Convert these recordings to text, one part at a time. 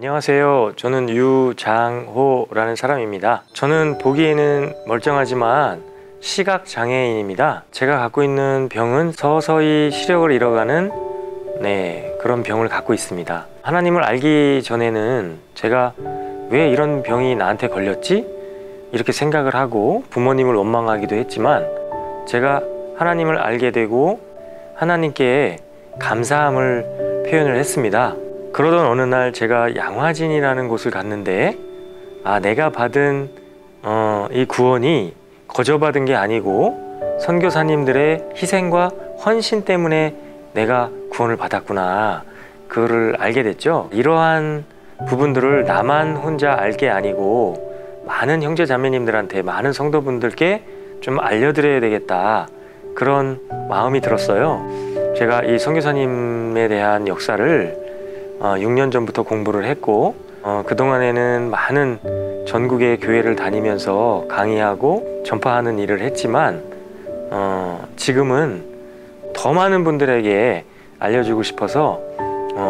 안녕하세요. 저는 유장호라는 사람입니다. 저는 보기에는 멀쩡하지만 시각장애인입니다. 제가 갖고 있는 병은 서서히 시력을 잃어가는 그런 병을 갖고 있습니다. 하나님을 알기 전에는 제가 왜 이런 병이 나한테 걸렸지? 이렇게 생각을 하고 부모님을 원망하기도 했지만, 제가 하나님을 알게 되고 하나님께 감사함을 표현을 했습니다. 그러던 어느 날 제가 양화진이라는 곳을 갔는데, 내가 받은 이 구원이 거저받은 게 아니고 선교사님들의 희생과 헌신 때문에 내가 구원을 받았구나, 그거를 알게 됐죠. 이러한 부분들을 나만 혼자 알 게 아니고 많은 형제 자매님들한테, 많은 성도분들께 좀 알려드려야 되겠다, 그런 마음이 들었어요. 제가 이 선교사님에 대한 역사를 6년 전부터 공부를 했고, 그동안에는 많은 전국의 교회를 다니면서 강의하고 전파하는 일을 했지만, 지금은 더 많은 분들에게 알려주고 싶어서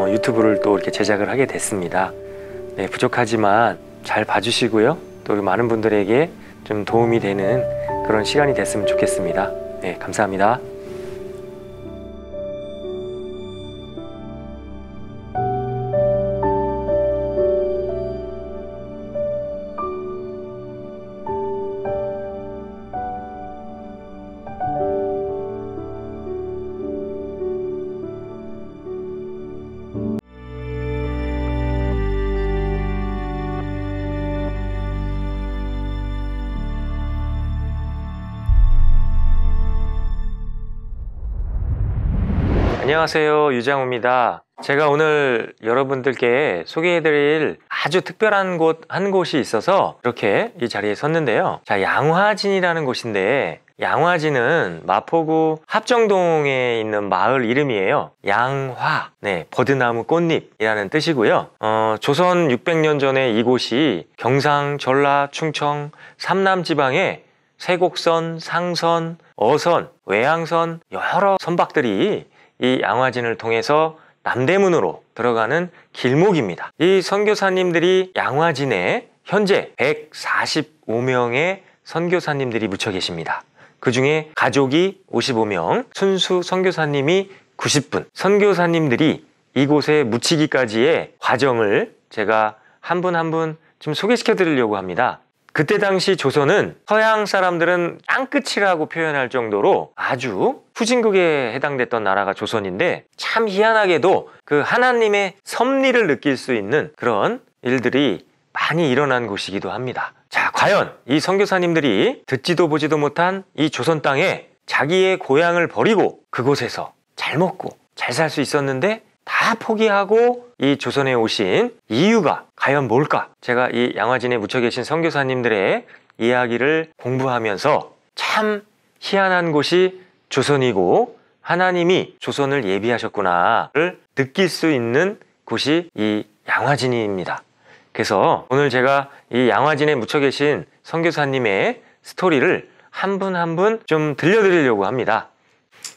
유튜브를 또 이렇게 제작을 하게 됐습니다. 부족하지만 잘 봐주시고요. 또 많은 분들에게 좀 도움이 되는 그런 시간이 됐으면 좋겠습니다. 감사합니다. 안녕하세요, 유장호입니다. 제가 오늘 여러분들께 소개해드릴 아주 특별한 한 곳이 있어서 이렇게 이 자리에 섰는데요. 자, 양화진이라는 곳인데, 양화진은 마포구 합정동에 있는 마을 이름이에요. 양화, 버드나무 꽃잎이라는 뜻이고요. 조선 600년 전에 이곳이 경상, 전라, 충청, 삼남 지방에 세곡선, 상선, 어선, 외양선 여러 선박들이 이 양화진을 통해서 남대문으로 들어가는 길목입니다. 이 선교사님들이 양화진에 현재 145명의 선교사님들이 묻혀 계십니다. 그 중에 가족이 55명, 순수 선교사님이 90분, 선교사님들이 이곳에 묻히기까지의 과정을 제가 한 분 한 분 좀 소개시켜 드리려고 합니다. 그때 당시 조선은 서양 사람들은 땅끝이라고 표현할 정도로 아주 후진국에 해당됐던 나라가 조선인데, 참 희한하게도 그 하나님의 섭리를 느낄 수 있는 그런 일들이 많이 일어난 곳이기도 합니다. 자, 과연 이 선교사님들이 듣지도 보지도 못한 이 조선 땅에 자기의 고향을 버리고 그곳에서 잘 먹고 잘 살 수 있었는데 다 포기하고 이 조선에 오신 이유가 과연 뭘까? 제가 이 양화진에 묻혀 계신 선교사님들의 이야기를 공부하면서 참 희한한 곳이 조선이고 하나님이 조선을 예비하셨구나를 느낄 수 있는 곳이 이 양화진입니다. 그래서 오늘 제가 이 양화진에 묻혀 계신 선교사님의 스토리를 한 분 한 분 좀 들려드리려고 합니다.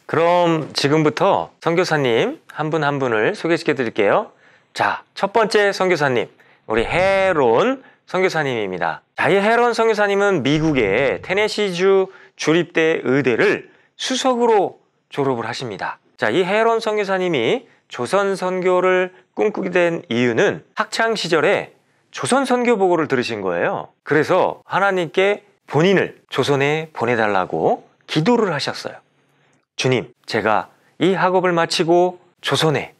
그럼 지금부터 선교사님 한 분 한 분을 소개시켜 드릴게요. 자, 첫 번째 선교사님, 우리 헤론 선교사님입니다. 자, 이 헤론 선교사님은 미국의 테네시주 주립대 의대를 수석으로 졸업을 하십니다. 자, 이 헤론 선교사님이 조선 선교를 꿈꾸게 된 이유는 학창 시절에 조선 선교 보고를 들으신 거예요. 그래서 하나님께 본인을 조선에 보내달라고 기도를 하셨어요. 주님, 제가 이 학업을 마치고 조선의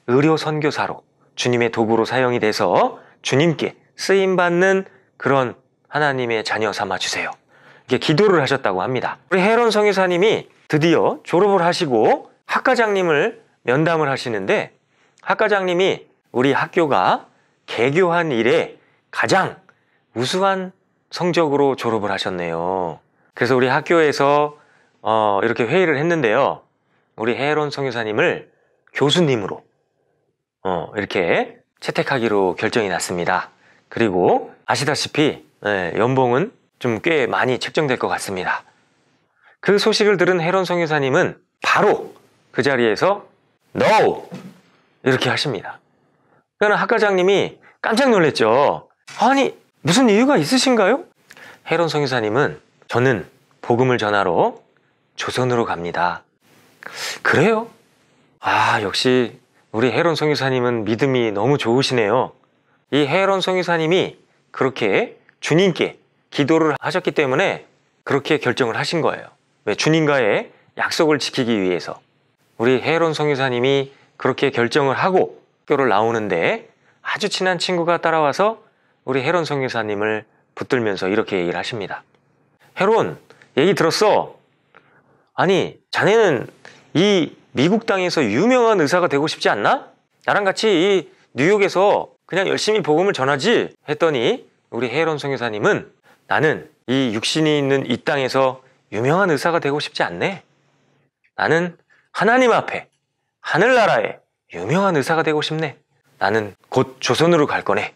의료 선교사로 주님의 도구로 사용이 돼서 주님께 쓰임받는 그런 하나님의 자녀 삼아주세요. 이렇게 기도를 하셨다고 합니다. 우리 헤론 선교사님이 드디어 졸업을 하시고 학과장님을 면담을 하시는데, 학과장님이 우리 학교가 개교한 이래 가장 우수한 성적으로 졸업을 하셨네요. 그래서 우리 학교에서 이렇게 회의를 했는데요. 우리 헤론 선교사님을 교수님으로 이렇게 채택하기로 결정이 났습니다. 그리고 아시다시피 연봉은 좀 꽤 많이 책정될 것 같습니다. 그 소식을 들은 헤론 선교사님은 바로 그 자리에서 NO! 이렇게 하십니다. 그러니까 학과장님이 깜짝 놀랐죠. 아니, 무슨 이유가 있으신가요? 헤론 선교사님은 저는 복음을 전하러 조선으로 갑니다. 그래요? 아, 역시 우리 헤론 선교사님은 믿음이 너무 좋으시네요. 이 헤론 선교사님이 그렇게 주님께 기도를 하셨기 때문에 그렇게 결정을 하신 거예요. 왜? 주님과의 약속을 지키기 위해서. 우리 헤론 선교사님이 그렇게 결정을 하고 학교를 나오는데 아주 친한 친구가 따라와서 우리 헤론 선교사님을 붙들면서 이렇게 얘기를 하십니다. 헤론, 얘기 들었어? 아니, 자네는 이 미국 땅에서 유명한 의사가 되고 싶지 않나? 나랑 같이 이 뉴욕에서 그냥 열심히 복음을 전하지? 했더니 우리 헤론 선교사님은 나는 이 육신이 있는 이 땅에서 유명한 의사가 되고 싶지 않네. 나는 하나님 앞에 하늘나라에 유명한 의사가 되고 싶네. 나는 곧 조선으로 갈 거네.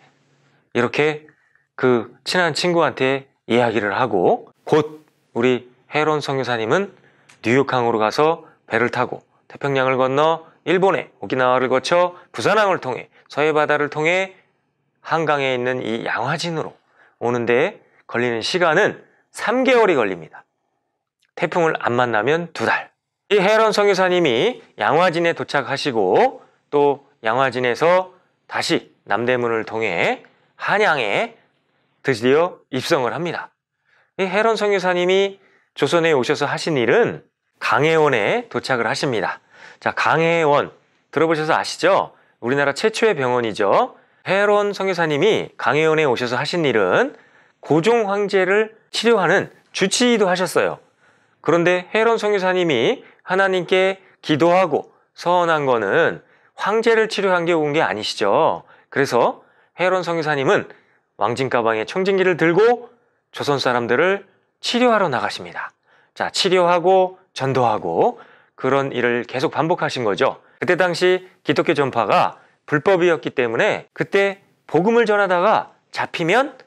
이렇게 그 친한 친구한테 이야기를 하고 곧 우리 헤론 선교사님은 뉴욕항으로 가서 배를 타고 태평양을 건너 일본의 오키나와를 거쳐 부산항을 통해 서해바다를 통해 한강에 있는 이 양화진으로 오는데 걸리는 시간은 3개월이 걸립니다. 태풍을 안 만나면 2달. 이 헤론 선교사님이 양화진에 도착하시고 또 양화진에서 다시 남대문을 통해 한양에 드디어 입성을 합니다. 이 헤론 선교사님이 조선에 오셔서 하신 일은 강혜원에 도착을 하십니다. 자, 강혜원 들어보셔서 아시죠? 우리나라 최초의 병원이죠. 헤론 선교사님이 강혜원에 오셔서 하신 일은 고종 황제를 치료하는 주치의도 하셨어요. 그런데 헤론 선교사님이 하나님께 기도하고 서원한 거는 황제를 치료한 게 온 게 아니시죠. 그래서 헤론 선교사님은 왕진 가방에 청진기를 들고 조선 사람들을 치료하러 나가십니다. 자, 치료하고 전도하고 그런 일을 계속 반복하신 거죠. 그때 당시 기독교 전파가 불법이었기 때문에 그때 복음을 전하다가 잡히면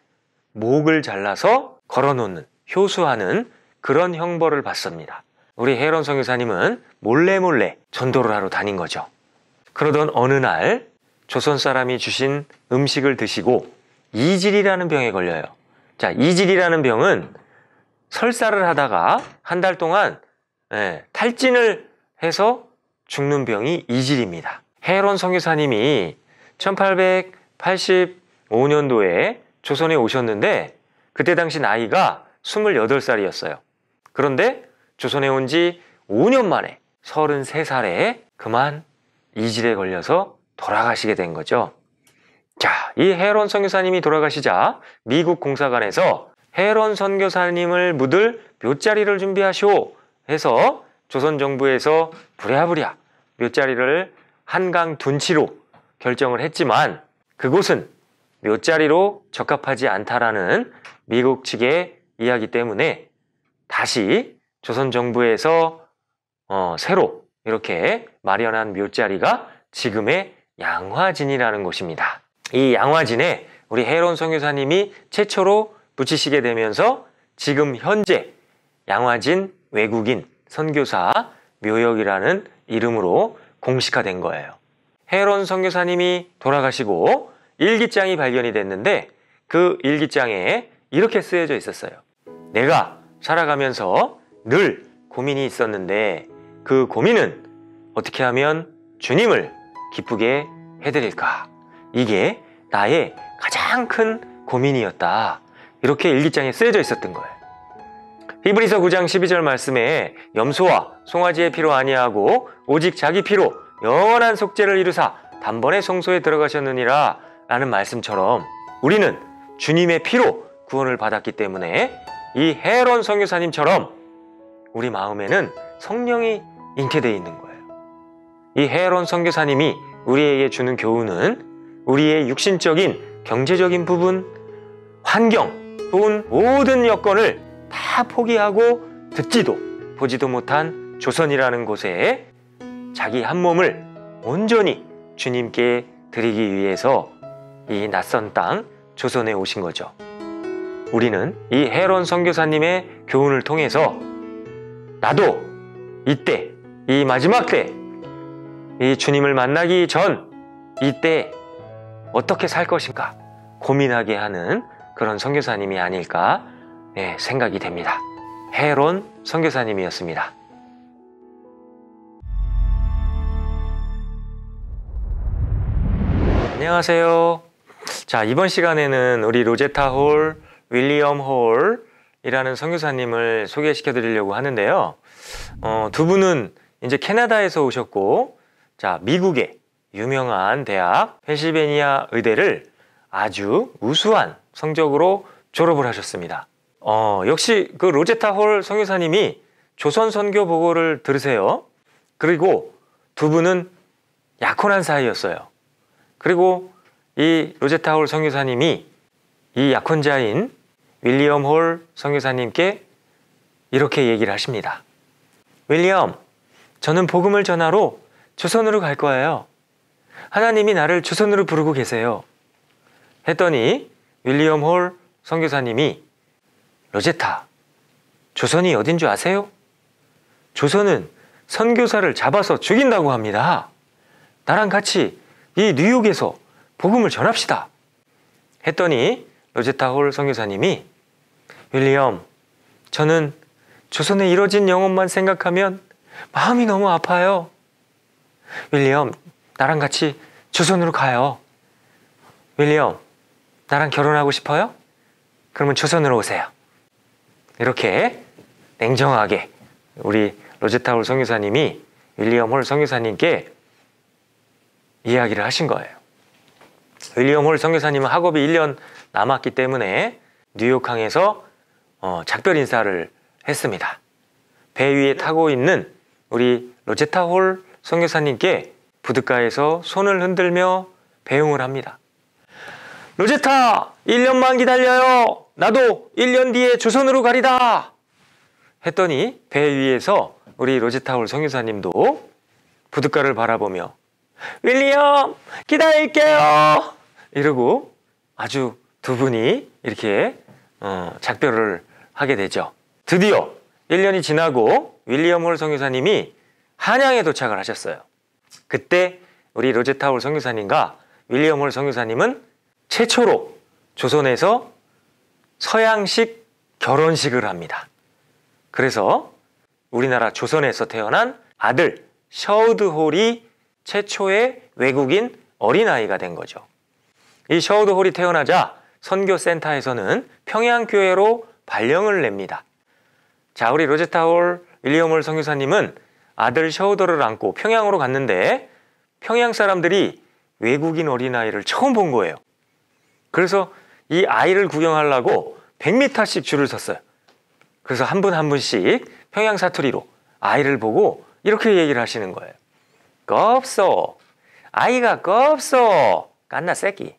목을 잘라서 걸어놓는, 효수하는 그런 형벌을 받습니다. 우리 헤론 선교사님은 몰래 전도를 하러 다닌 거죠. 그러던 어느 날 조선 사람이 주신 음식을 드시고 이질이라는 병에 걸려요. 자, 이질이라는 병은 설사를 하다가 한 달 동안 탈진을 해서 죽는 병이 이질입니다. 헤론 선교사님이 1885년도에 조선에 오셨는데 그때 당시 나이가 28살이었어요. 그런데 조선에 온 지 5년 만에 33살에 그만 이질에 걸려서 돌아가시게 된 거죠. 자, 이 헤론 선교사님이 돌아가시자 미국 공사관에서 헤론 선교사님을 묻을 묘자리를 준비하시오 해서 조선 정부에서 부랴부랴 묘자리를 한강 둔치로 결정을 했지만 그곳은 묘자리로 적합하지 않다라는 미국 측의 이야기 때문에 다시 조선 정부에서 새로 이렇게 마련한 묘자리가 지금의 양화진이라는 곳입니다. 이 양화진에 우리 헤론 선교사님이 최초로 묻히시게 되면서 지금 현재 양화진 외국인 선교사 묘역이라는 이름으로 공식화된 거예요. 헤론 선교사님이 돌아가시고 일기장이 발견이 됐는데 그 일기장에 이렇게 쓰여져 있었어요. 내가 살아가면서 늘 고민이 있었는데 그 고민은 어떻게 하면 주님을 기쁘게 해드릴까? 이게 나의 가장 큰 고민이었다. 이렇게 일기장에 쓰여져 있었던 거예요. 히브리서 9장 12절 말씀에 염소와 송아지의 피로 아니하고 오직 자기 피로 영원한 속죄를 이루사 단번에 성소에 들어가셨느니라 라는 말씀처럼 우리는 주님의 피로 구원을 받았기 때문에 이 헤론 선교사님처럼 우리 마음에는 성령이 잉태되어 있는 거예요. 이 헤론 선교사님이 우리에게 주는 교훈은 우리의 육신적인 경제적인 부분, 환경, 또는 모든 여건을 다 포기하고 듣지도 보지도 못한 조선이라는 곳에 자기 한 몸을 온전히 주님께 드리기 위해서 이 낯선 땅 조선에 오신 거죠. 우리는 이 헤론 선교사님의 교훈을 통해서 나도 이때 이 마지막 때 이 주님을 만나기 전 이때 어떻게 살 것인가 고민하게 하는 그런 선교사님이 아닐까 생각이 됩니다. 헤론 선교사님이었습니다. 안녕하세요. 자, 이번 시간에는 우리 로제타 홀, 윌리엄 홀이라는 선교사님을 소개시켜 드리려고 하는데요. 두 분은 이제 캐나다에서 오셨고, 자, 미국의 유명한 대학 펜실베니아 의대를 아주 우수한 성적으로 졸업을 하셨습니다. 역시 그 로제타 홀 선교사님이 조선 선교 보고를 들으세요. 그리고 두 분은 약혼한 사이였어요. 그리고 이 로제타 홀 선교사님이 이 약혼자인 윌리엄 홀 선교사님께 이렇게 얘기를 하십니다. 윌리엄, 저는 복음을 전하러 조선으로 갈 거예요. 하나님이 나를 조선으로 부르고 계세요. 했더니 윌리엄 홀 선교사님이 로제타, 조선이 어딘 줄 아세요? 조선은 선교사를 잡아서 죽인다고 합니다. 나랑 같이 이 뉴욕에서 복음을 전합시다. 했더니 로제타 홀 선교사님이 윌리엄, 저는 조선의 이뤄진 영혼만 생각하면 마음이 너무 아파요. 윌리엄, 나랑 같이 조선으로 가요. 윌리엄, 나랑 결혼하고 싶어요? 그러면 조선으로 오세요. 이렇게 냉정하게 우리 로제타 홀 선교사님이 윌리엄 홀 선교사님께 이야기를 하신 거예요. 윌리엄 홀 선교사님은 학업이 1년 남았기 때문에 뉴욕항에서 작별 인사를 했습니다. 배 위에 타고 있는 우리 로제타 홀 선교사님께 부둣가에서 손을 흔들며 배웅을 합니다. 로제타, 1년만 기다려요. 나도 1년 뒤에 조선으로 가리다. 했더니 배 위에서 우리 로제타 홀 선교사님도 부둣가를 바라보며 윌리엄, 기다릴게요. 이러고 아주 두 분이 이렇게 작별을 하게 되죠. 드디어 1년이 지나고 윌리엄 홀 선교사님이 한양에 도착을 하셨어요. 그때 우리 로제타 홀 선교사님과 윌리엄 홀 선교사님은 최초로 조선에서 서양식 결혼식을 합니다. 그래서 우리나라 조선에서 태어난 아들 셔우드 홀이 최초의 외국인 어린아이가 된 거죠. 이 셔우드 홀이 태어나자 선교센터에서는 평양교회로 발령을 냅니다. 자, 우리 로제타 홀, 윌리엄 홀 선교사님은 아들 셔우드를 안고 평양으로 갔는데 평양 사람들이 외국인 어린아이를 처음 본 거예요. 그래서 이 아이를 구경하려고 100m씩 줄을 섰어요. 그래서 한 분 한 분씩 평양 사투리로 아이를 보고 이렇게 얘기를 하시는 거예요. 껍소, 아이가 껍소, 깐나 새끼.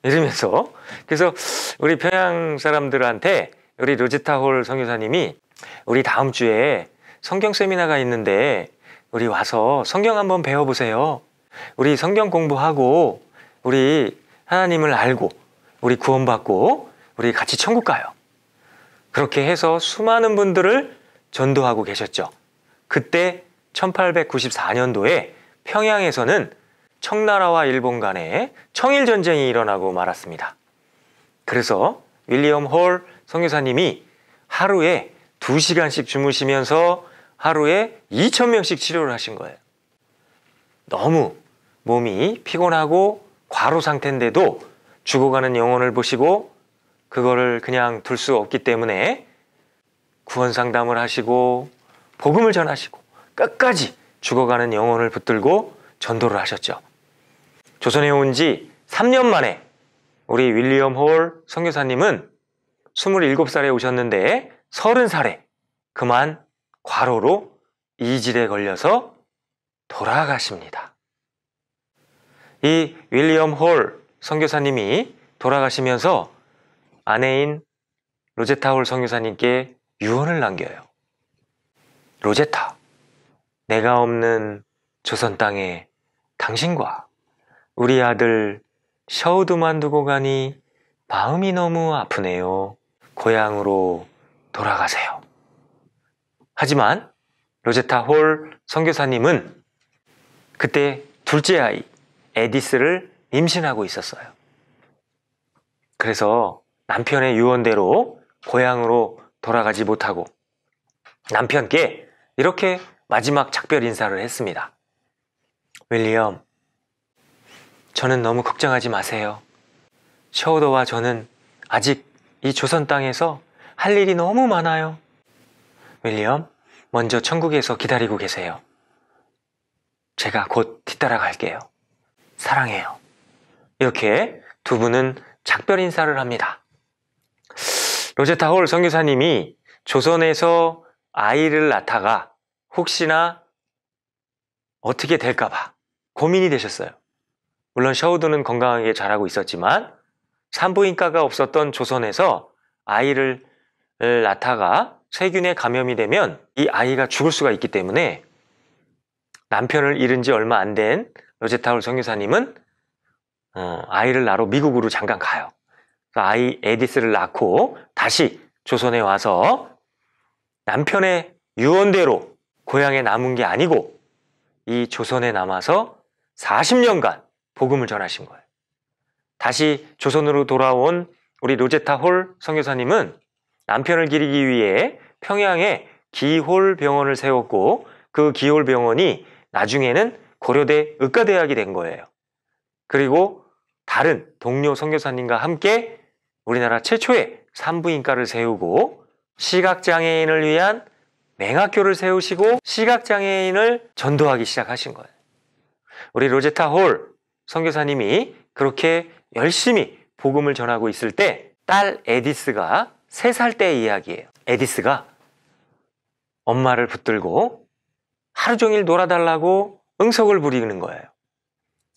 이러면서 그래서 우리 평양 사람들한테 우리 로제타 홀 선교사님이 우리 다음 주에 성경 세미나가 있는데 우리 와서 성경 한번 배워보세요. 우리 성경 공부하고 우리 하나님을 알고 우리 구원받고 우리 같이 천국 가요. 그렇게 해서 수많은 분들을 전도하고 계셨죠. 그때 1894년도에 평양에서는 청나라와 일본 간에 청일전쟁이 일어나고 말았습니다. 그래서 윌리엄 홀 선교사님이 하루에 2시간씩 주무시면서 하루에 2,000명씩 치료를 하신 거예요. 너무 몸이 피곤하고 과로 상태인데도 죽어가는 영혼을 보시고 그거를 그냥 둘 수 없기 때문에 구원 상담을 하시고 복음을 전하시고 끝까지 죽어가는 영혼을 붙들고 전도를 하셨죠. 조선에 온 지 3년 만에 우리 윌리엄 홀 선교사님은 27살에 오셨는데 30살에 그만 과로로 이질에 걸려서 돌아가십니다. 이 윌리엄 홀 선교사님이 돌아가시면서 아내인 로제타 홀 선교사님께 유언을 남겨요. 로제타, 내가 없는 조선 땅에 당신과 우리 아들 셔우드만 두고 가니 마음이 너무 아프네요. 고향으로 돌아가세요. 하지만 로제타 홀 선교사님은 그때 둘째 아이 에디스를 임신하고 있었어요. 그래서 남편의 유언대로 고향으로 돌아가지 못하고 남편께 이렇게 마지막 작별 인사를 했습니다. 윌리엄, 저는 너무 걱정하지 마세요. 셔우더와 저는 아직 이 조선 땅에서 할 일이 너무 많아요. 윌리엄, 먼저 천국에서 기다리고 계세요. 제가 곧 뒤따라 갈게요. 사랑해요. 이렇게 두 분은 작별 인사를 합니다. 로제타 홀 선교사님이 조선에서 아이를 낳다가 혹시나 어떻게 될까봐 고민이 되셨어요. 물론 셔우드는 건강하게 자라고 있었지만 산부인과가 없었던 조선에서 아이를 낳다가 세균에 감염이 되면 이 아이가 죽을 수가 있기 때문에 남편을 잃은 지 얼마 안 된 로제타 홀 선교사님은 아이를 낳으러 미국으로 잠깐 가요. 아이 에디스를 낳고 다시 조선에 와서 남편의 유언대로 고향에 남은 게 아니고 이 조선에 남아서 40년간 복음을 전하신 거예요. 다시 조선으로 돌아온 우리 로제타 홀 선교사님은 남편을 기리기 위해 평양에 기홀 병원을 세웠고 그 기홀 병원이 나중에는 고려대 의과대학이 된 거예요. 그리고 다른 동료 선교사님과 함께 우리나라 최초의 산부인과를 세우고 시각장애인을 위한 맹학교를 세우시고 시각장애인을 전도하기 시작하신 거예요. 우리 로제타 홀 선교사님이 그렇게 열심히 복음을 전하고 있을 때 딸 에디스가 3살 때의 이야기예요. 에디스가 엄마를 붙들고 하루 종일 놀아달라고 응석을 부리는 거예요.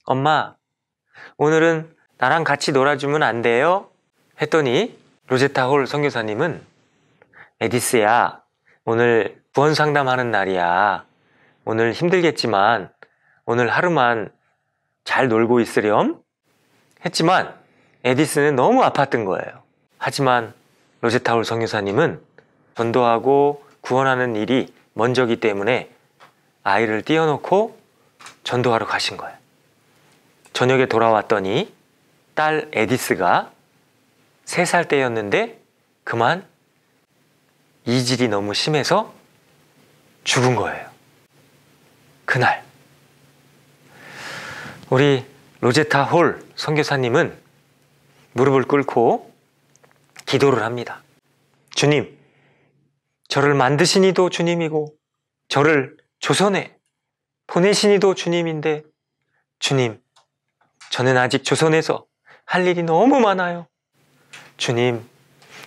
엄마, 오늘은 나랑 같이 놀아주면 안 돼요? 했더니 로제타 홀 선교사님은 에디스야, 오늘 구원 상담하는 날이야. 오늘 힘들겠지만 오늘 하루만 잘 놀고 있으렴? 했지만 에디스는 너무 아팠던 거예요. 하지만 로제타 홀 선교사님은 전도하고 구원하는 일이 먼저기 때문에 아이를 띄워놓고 전도하러 가신 거예요. 저녁에 돌아왔더니 딸 에디스가 3살 때였는데 그만 이질이 너무 심해서 죽은 거예요. 그날 우리 로제타 홀 선교사님은 무릎을 꿇고 기도를 합니다. 주님, 저를 만드신 이도 주님이고 저를 조선에 보내신 이도 주님인데 주님, 저는 아직 조선에서 할 일이 너무 많아요. 주님,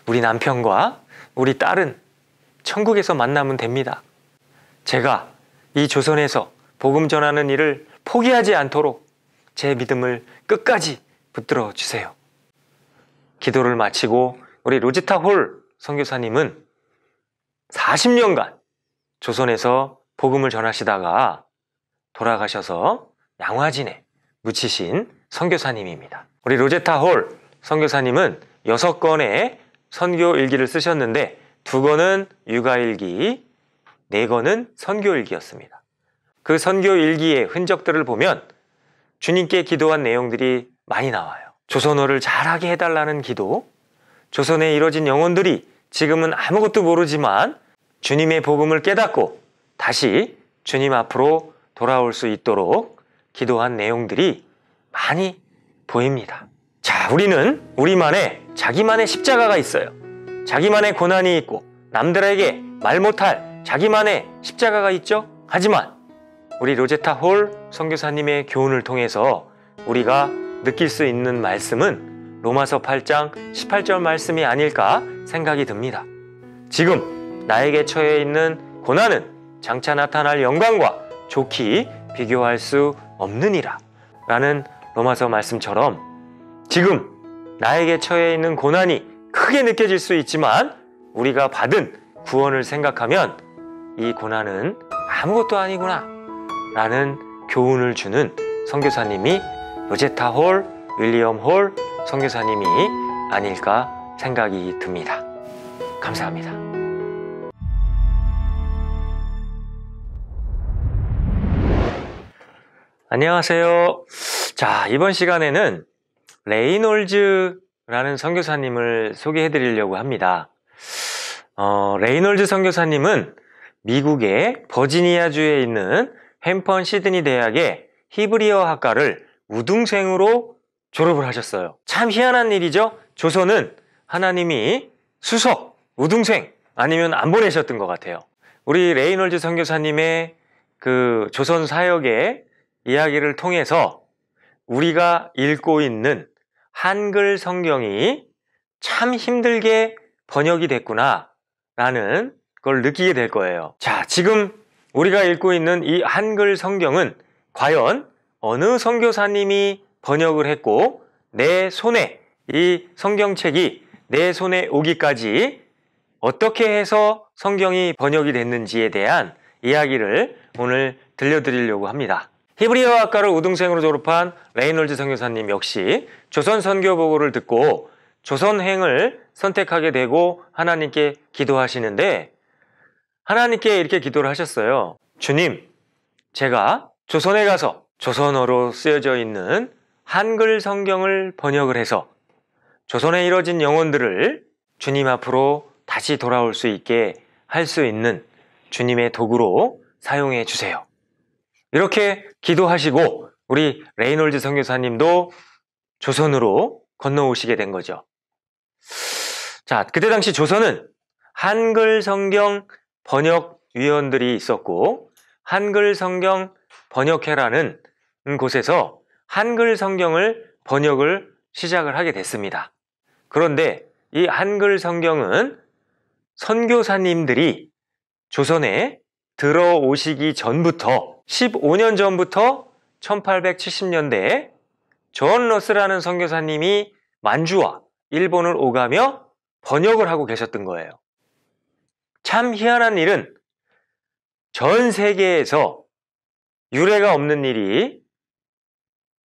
우리 남편과 우리 딸은 천국에서 만나면 됩니다. 제가 이 조선에서 복음 전하는 일을 포기하지 않도록 제 믿음을 끝까지 붙들어 주세요. 기도를 마치고 우리 로제타 홀 선교사님은 40년간 조선에서 복음을 전하시다가 돌아가셔서 양화진에 묻히신 선교사님입니다. 우리 로제타 홀 선교사님은 6권의 선교 일기를 쓰셨는데 2권은 육아일기, 4권은 선교일기였습니다. 그 선교일기의 흔적들을 보면 주님께 기도한 내용들이 많이 나와요. 조선어를 잘하게 해달라는 기도, 조선에 이뤄진 영혼들이 지금은 아무것도 모르지만 주님의 복음을 깨닫고 다시 주님 앞으로 돌아올 수 있도록 기도한 내용들이 많이 보입니다. 자, 우리는 우리만의 자기만의 십자가가 있어요. 자기만의 고난이 있고 남들에게 말 못할 자기만의 십자가가 있죠. 하지만 우리 로제타 홀 선교사님의 교훈을 통해서 우리가 느낄 수 있는 말씀은 로마서 8장 18절 말씀이 아닐까 생각이 듭니다. 지금 나에게 처해 있는 고난은 장차 나타날 영광과 좋게 비교할 수 없느니라 라는 로마서 말씀처럼 지금 나에게 처해 있는 고난이 크게 느껴질 수 있지만 우리가 받은 구원을 생각하면 이 고난은 아무것도 아니구나 라는 교훈을 주는 선교사님이 로제타 홀, 윌리엄 홀 선교사님이 아닐까 생각이 듭니다. 감사합니다. 안녕하세요. 자, 이번 시간에는 레이놀즈 라는 선교사님을 소개해 드리려고 합니다. 레이놀즈 선교사님은 미국의 버지니아주에 있는 햄펀 시드니 대학의 히브리어 학과를 우등생으로 졸업을 하셨어요. 참 희한한 일이죠? 조선은 하나님이 수석, 우등생 아니면 안 보내셨던 것 같아요. 우리 레이놀즈 선교사님의 그 조선 사역의 이야기를 통해서 우리가 읽고 있는 한글 성경이 참 힘들게 번역이 됐구나 라는 걸 느끼게 될 거예요. 자, 지금 우리가 읽고 있는 이 한글 성경은 과연 어느 선교사님이 번역을 했고 내 손에 이 성경책이 내 손에 오기까지 어떻게 해서 성경이 번역이 됐는지에 대한 이야기를 오늘 들려드리려고 합니다. 히브리어 학과를 우등생으로 졸업한 레이놀즈 선교사님 역시 조선 선교보고를 듣고 조선행을 선택하게 되고 하나님께 기도하시는데 하나님께 이렇게 기도를 하셨어요. 주님, 제가 조선에 가서 조선어로 쓰여져 있는 한글 성경을 번역을 해서 조선에 이뤄진 영혼들을 주님 앞으로 다시 돌아올 수 있게 할 수 있는 주님의 도구로 사용해 주세요. 이렇게 기도하시고 우리 레이놀즈 선교사님도 조선으로 건너오시게 된 거죠. 자, 그때 당시 조선은 한글 성경 번역위원들이 있었고 한글 성경 번역회라는 곳에서 한글 성경을 번역을 시작을 하게 됐습니다. 그런데 이 한글 성경은 선교사님들이 조선에 들어오시기 전부터 15년 전부터 1870년대에 존 러스라는 선교사님이 만주와 일본을 오가며 번역을 하고 계셨던 거예요. 참 희한한 일은 전 세계에서 유례가 없는 일이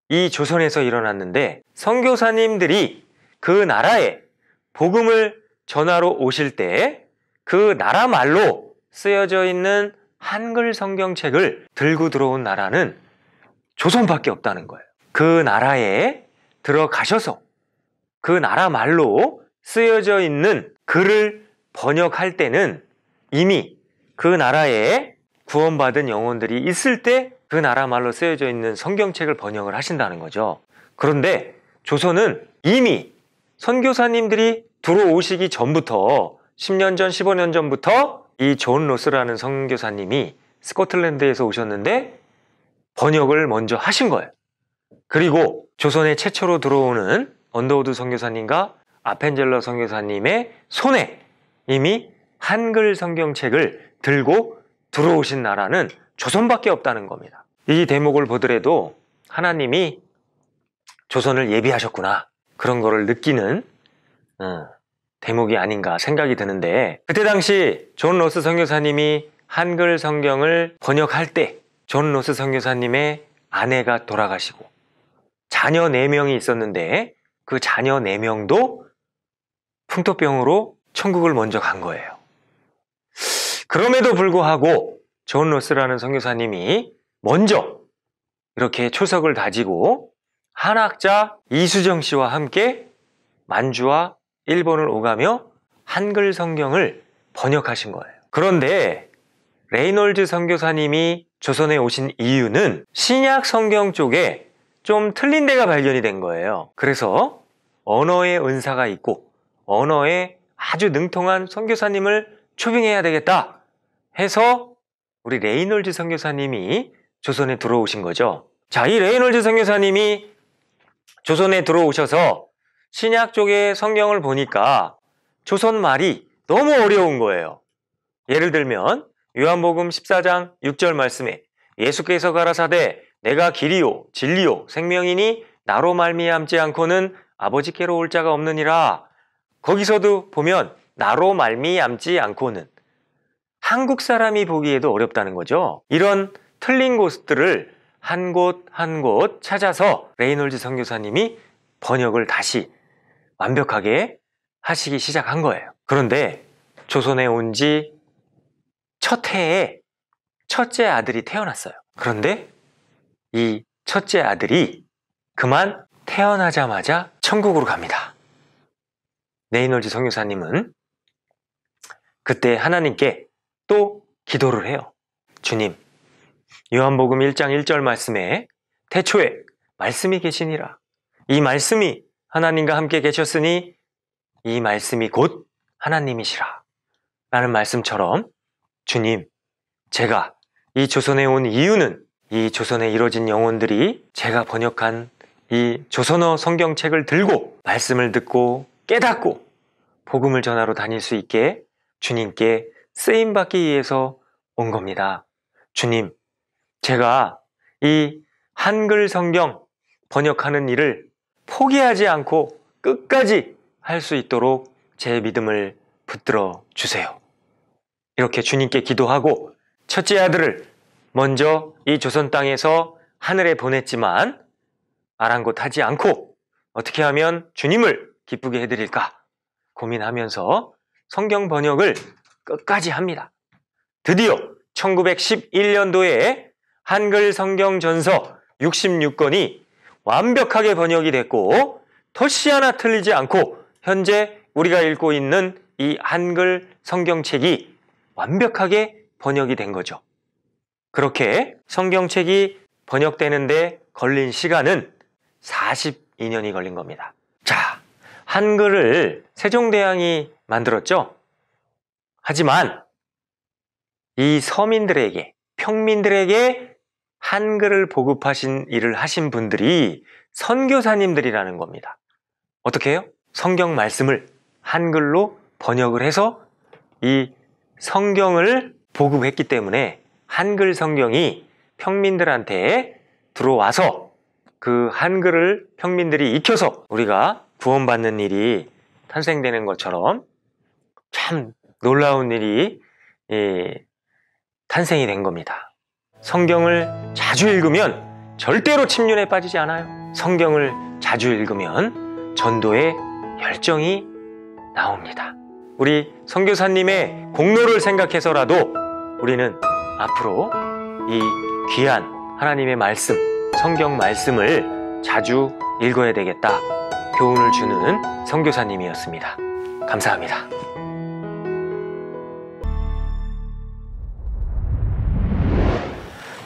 이 조선에서 일어났는데 선교사님들이 그 나라에 복음을 전하러 오실 때 그 나라 말로 쓰여져 있는 한글 성경책을 들고 들어온 나라는 조선밖에 없다는 거예요. 그 나라에 들어가셔서 그 나라 말로 쓰여져 있는 글을 번역할 때는 이미 그 나라에 구원받은 영혼들이 있을 때 그 나라 말로 쓰여져 있는 성경책을 번역을 하신다는 거죠. 그런데 조선은 이미 선교사님들이 들어오시기 전부터 10년 전, 15년 전부터 이 존 로스라는 선교사님이 스코틀랜드에서 오셨는데 번역을 먼저 하신 거예요. 그리고 조선에 최초로 들어오는 언더우드 선교사님과 아펜젤러 선교사님의 손에 이미 한글 성경책을 들고 들어오신 나라는 조선밖에 없다는 겁니다. 이 대목을 보더라도 하나님이 조선을 예비하셨구나 그런 거를 느끼는 대목이 아닌가 생각이 드는데 그때 당시 존 로스 선교사님이 한글 성경을 번역할 때 존 로스 선교사님의 아내가 돌아가시고 자녀 4명이 있었는데 그 자녀 4명도 풍토병으로 천국을 먼저 간 거예요. 그럼에도 불구하고 존 로스라는 선교사님이 먼저 이렇게 초석을 다지고 한학자 이수정 씨와 함께 만주와 일본을 오가며 한글 성경을 번역하신 거예요. 그런데 레이놀즈 선교사님이 조선에 오신 이유는 신약 성경 쪽에 좀 틀린 데가 발견이 된 거예요. 그래서 언어의 은사가 있고 언어에 아주 능통한 선교사님을 초빙해야 되겠다 해서 우리 레이놀즈 선교사님이 조선에 들어오신 거죠. 자, 이 레이놀즈 선교사님이 조선에 들어오셔서 신약 쪽의 성경을 보니까 조선 말이 너무 어려운 거예요. 예를 들면 요한복음 14장 6절 말씀에 예수께서 가라사대 내가 길이요 진리요 생명이니 나로 말미암지 않고는 아버지께로 올 자가 없느니라. 거기서도 보면 나로 말미암지 않고는 한국 사람이 보기에도 어렵다는 거죠. 이런 틀린 곳들을 한 곳 한 곳 찾아서 레이놀즈 선교사님이 번역을 다시 완벽하게 하시기 시작한 거예요. 그런데 조선에 온 지 첫 해에 첫째 아들이 태어났어요. 그런데 이 첫째 아들이 그만 태어나자마자 천국으로 갑니다. 레이놀즈 선교사님은 그때 하나님께 또 기도를 해요. 주님, 요한복음 1장 1절 말씀에 태초에 말씀이 계시니라. 이 말씀이 하나님과 함께 계셨으니 이 말씀이 곧 하나님이시라. 라는 말씀처럼 주님, 제가 이 조선에 온 이유는 이 조선에 이루어진 영혼들이 제가 번역한 이 조선어 성경책을 들고 말씀을 듣고 깨닫고 복음을 전하러 다닐 수 있게 주님께 쓰임받기 위해서 온 겁니다. 주님, 제가 이 한글 성경 번역하는 일을 포기하지 않고 끝까지 할 수 있도록 제 믿음을 붙들어 주세요. 이렇게 주님께 기도하고 첫째 아들을 먼저 이 조선 땅에서 하늘에 보냈지만 아랑곳하지 않고 어떻게 하면 주님을 기쁘게 해드릴까 고민하면서 성경 번역을 끝까지 합니다. 드디어 1911년도에 한글 성경 전서 66권이 완벽하게 번역이 됐고 토시 하나 틀리지 않고 현재 우리가 읽고 있는 이 한글 성경책이 완벽하게 번역이 된 거죠. 그렇게 성경책이 번역되는데 걸린 시간은 42년이 걸린 겁니다. 자, 한글을 세종대왕이 만들었죠. 하지만 이 서민들에게, 평민들에게 한글을 보급하신 일을 하신 분들이 선교사님들이라는 겁니다. 어떻게 해요? 성경 말씀을 한글로 번역을 해서 이 성경을 보급했기 때문에 한글 성경이 평민들한테 들어와서 그 한글을 평민들이 익혀서 우리가 구원받는 일이 탄생되는 것처럼 참 놀라운 일이 탄생이 된 겁니다. 성경을 자주 읽으면 절대로 침륜에 빠지지 않아요. 성경을 자주 읽으면 전도의 열정이 나옵니다. 우리 선교사님의 공로를 생각해서라도 우리는 앞으로 이 귀한 하나님의 말씀, 성경 말씀을 자주 읽어야 되겠다 교훈을 주는 선교사님이었습니다. 감사합니다.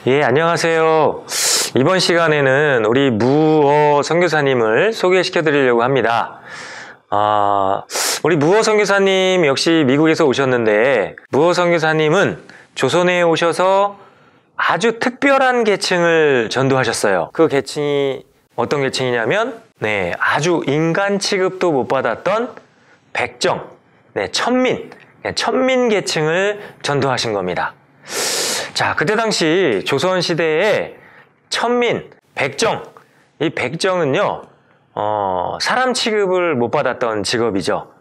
예, 안녕하세요. 이번 시간에는 우리 무어 선교사님을 소개시켜 드리려고 합니다. 우리 무어 선교사님 역시 미국에서 오셨는데 무어 선교사님은 조선에 오셔서 아주 특별한 계층을 전도하셨어요. 그 계층이 어떤 계층이냐면 아주 인간 취급도 못 받았던 백정, 천민 계층을 전도하신 겁니다. 자, 그때 당시 조선시대에 천민, 백정, 이 백정은요 사람 취급을 못 받았던 직업이죠.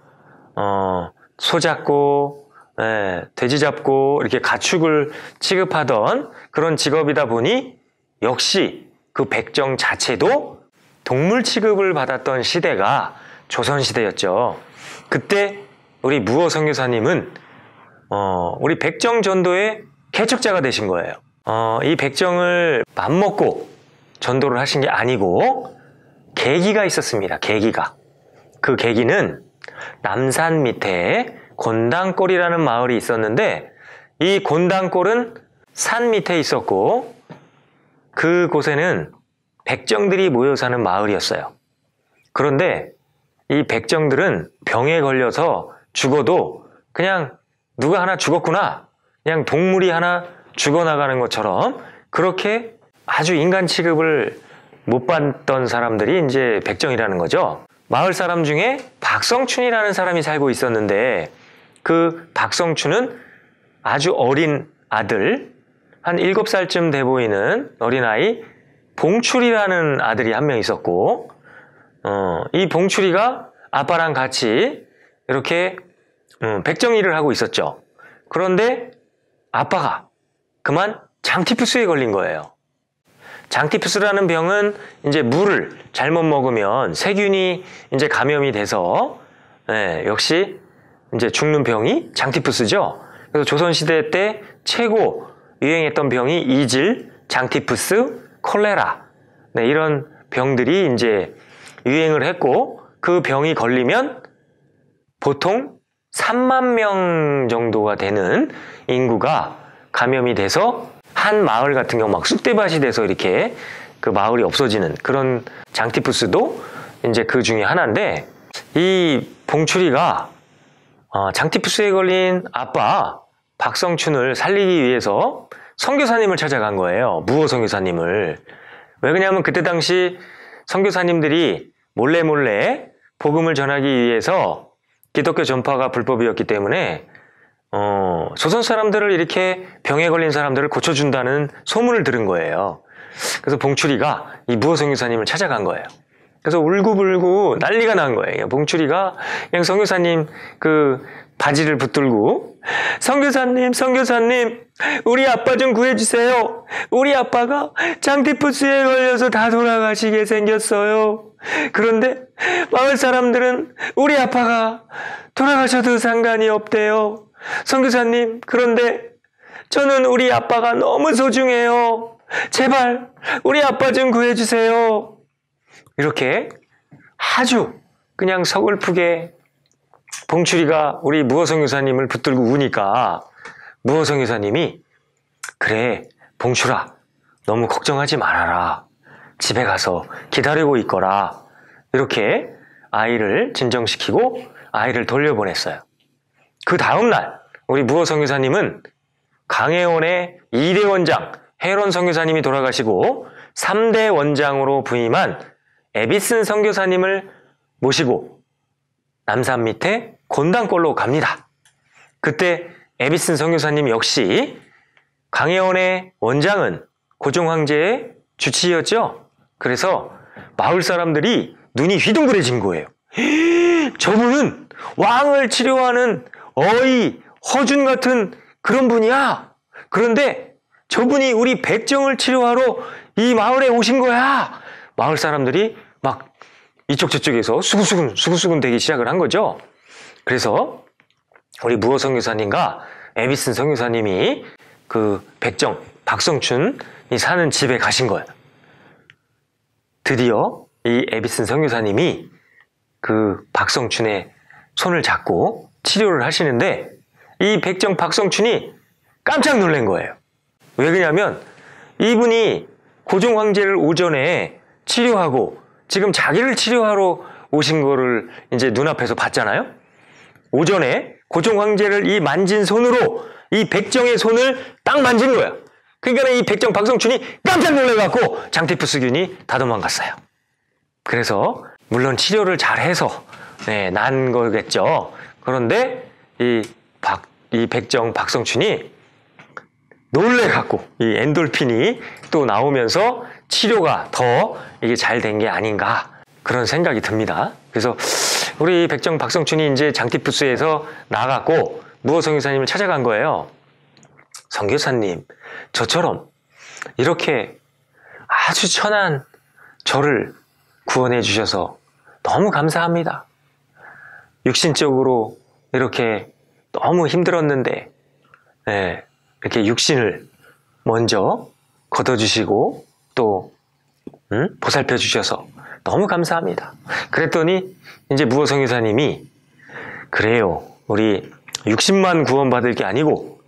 소 잡고 돼지 잡고 이렇게 가축을 취급하던 그런 직업이다 보니 역시 그 백정 자체도 동물 취급을 받았던 시대가 조선시대였죠. 그때 우리 무어 선교사님은 우리 백정 전도의 개척자가 되신 거예요. 이 백정을 맘먹고 전도를 하신 게 아니고 계기가 있었습니다. 계기가. 그 계기는 남산 밑에 곤당골이라는 마을이 있었는데 이 곤당골은 산 밑에 있었고 그곳에는 백정들이 모여 사는 마을이었어요. 그런데 이 백정들은 병에 걸려서 죽어도 그냥 누가 하나 죽었구나, 그냥 동물이 하나 죽어나가는 것처럼 그렇게 아주 인간 취급을 못 받던 사람들이 이제 백정이라는 거죠. 마을 사람 중에 박성춘이라는 사람이 살고 있었는데 그 박성춘은 아주 어린 아들, 한 7살쯤 돼 보이는 어린아이 봉출이라는 아들이 한 명 있었고 이 봉출이가 아빠랑 같이 이렇게 백정 일을 하고 있었죠. 그런데 아빠가 그만 장티푸스에 걸린 거예요. 장티푸스라는 병은 이제 물을 잘못 먹으면 세균이 이제 감염이 돼서 역시 이제 죽는 병이 장티푸스죠. 그래서 조선시대 때 최고 유행했던 병이 이질, 장티푸스, 콜레라 이런 병들이 이제 유행을 했고 그 병이 걸리면 보통 3만 명 정도가 되는 인구가 감염이 돼서 한 마을 같은 경우 막 쑥대밭이 돼서 이렇게 그 마을이 없어지는 그런 장티푸스도 이제 그 중에 하나인데, 이 봉추리가 장티푸스에 걸린 아빠 박성춘을 살리기 위해서 선교사님을 찾아간 거예요. 무호 선교사님을. 왜 그러냐면 그때 당시 선교사님들이 몰래 복음을 전하기 위해서 기독교 전파가 불법이었기 때문에 조선 사람들을 이렇게 병에 걸린 사람들을 고쳐준다는 소문을 들은 거예요. 그래서 봉추리가 이 무호 선교사님을 찾아간 거예요. 그래서 울고불고 난리가 난 거예요. 봉추리가 그냥 선교사님 그 바지를 붙들고, 선교사님 우리 아빠 좀 구해주세요. 우리 아빠가 장티푸스에 걸려서 다 돌아가시게 생겼어요. 그런데 마을 사람들은 우리 아빠가 돌아가셔도 상관이 없대요. 선교사님, 그런데 저는 우리 아빠가 너무 소중해요. 제발 우리 아빠 좀 구해주세요. 이렇게 아주 그냥 서글프게 봉추리가 우리 무호 선교사님을 붙들고 우니까 무호 선교사님이, 그래 봉추라, 너무 걱정하지 말아라. 집에 가서 기다리고 있거라. 이렇게 아이를 진정시키고 아이를 돌려보냈어요. 그 다음날 우리 무호 선교사님은 강혜원의 2대 원장 혜론 선교사님이 돌아가시고 3대 원장으로 부임한 에비슨 선교사님을 모시고 남산 밑에 곤단골로 갑니다. 그때 에비슨 선교사님 역시 강혜원의 원장은 고종 황제의 주치의였죠. 그래서 마을 사람들이 눈이 휘둥그레진 거예요. 저분은 왕을 치료하는 어이 허준 같은 그런 분이야. 그런데 저분이 우리 백정을 치료하러 이 마을에 오신 거야. 마을 사람들이 막 이쪽 저쪽에서 수근수근 되기 시작을 한 거죠. 그래서 우리 무호 선교사님과 에비슨 선교사님이 그 백정 박성춘이 사는 집에 가신 거예요. 드디어 이 에비슨 선교사님이 그 박성춘의 손을 잡고 치료를 하시는데, 이 백정 박성춘이 깜짝 놀란 거예요. 왜 그러냐면 이분이 고종 황제를 오전에 치료하고 지금 자기를 치료하러 오신 거를 이제 눈앞에서 봤잖아요. 오전에 고종 황제를 이 만진 손으로 이 백정의 손을 딱 만진 거야. 그러니까 이 백정 박성춘이 깜짝 놀라갖고 장티푸스균이 다 도망갔어요. 그래서 물론 치료를 잘해서 난 거겠죠. 그런데 이 백정 박성춘이 놀래갖고 이 엔돌핀이 또 나오면서 치료가 더 이게 잘 된 게 아닌가, 그런 생각이 듭니다. 그래서 우리 백정 박성춘이 이제 장티푸스에서 나갔고 무호 선교사님을 찾아간 거예요. 선교사님, 저처럼 이렇게 아주 천한 저를 구원해 주셔서 너무 감사합니다. 육신적으로 이렇게 너무 힘들었는데 이렇게 육신을 먼저 걷어주시고 또 보살펴 주셔서 너무 감사합니다. 그랬더니 이제 무호 선교사님이, 그래요, 우리 60만 구원받을 게 아니고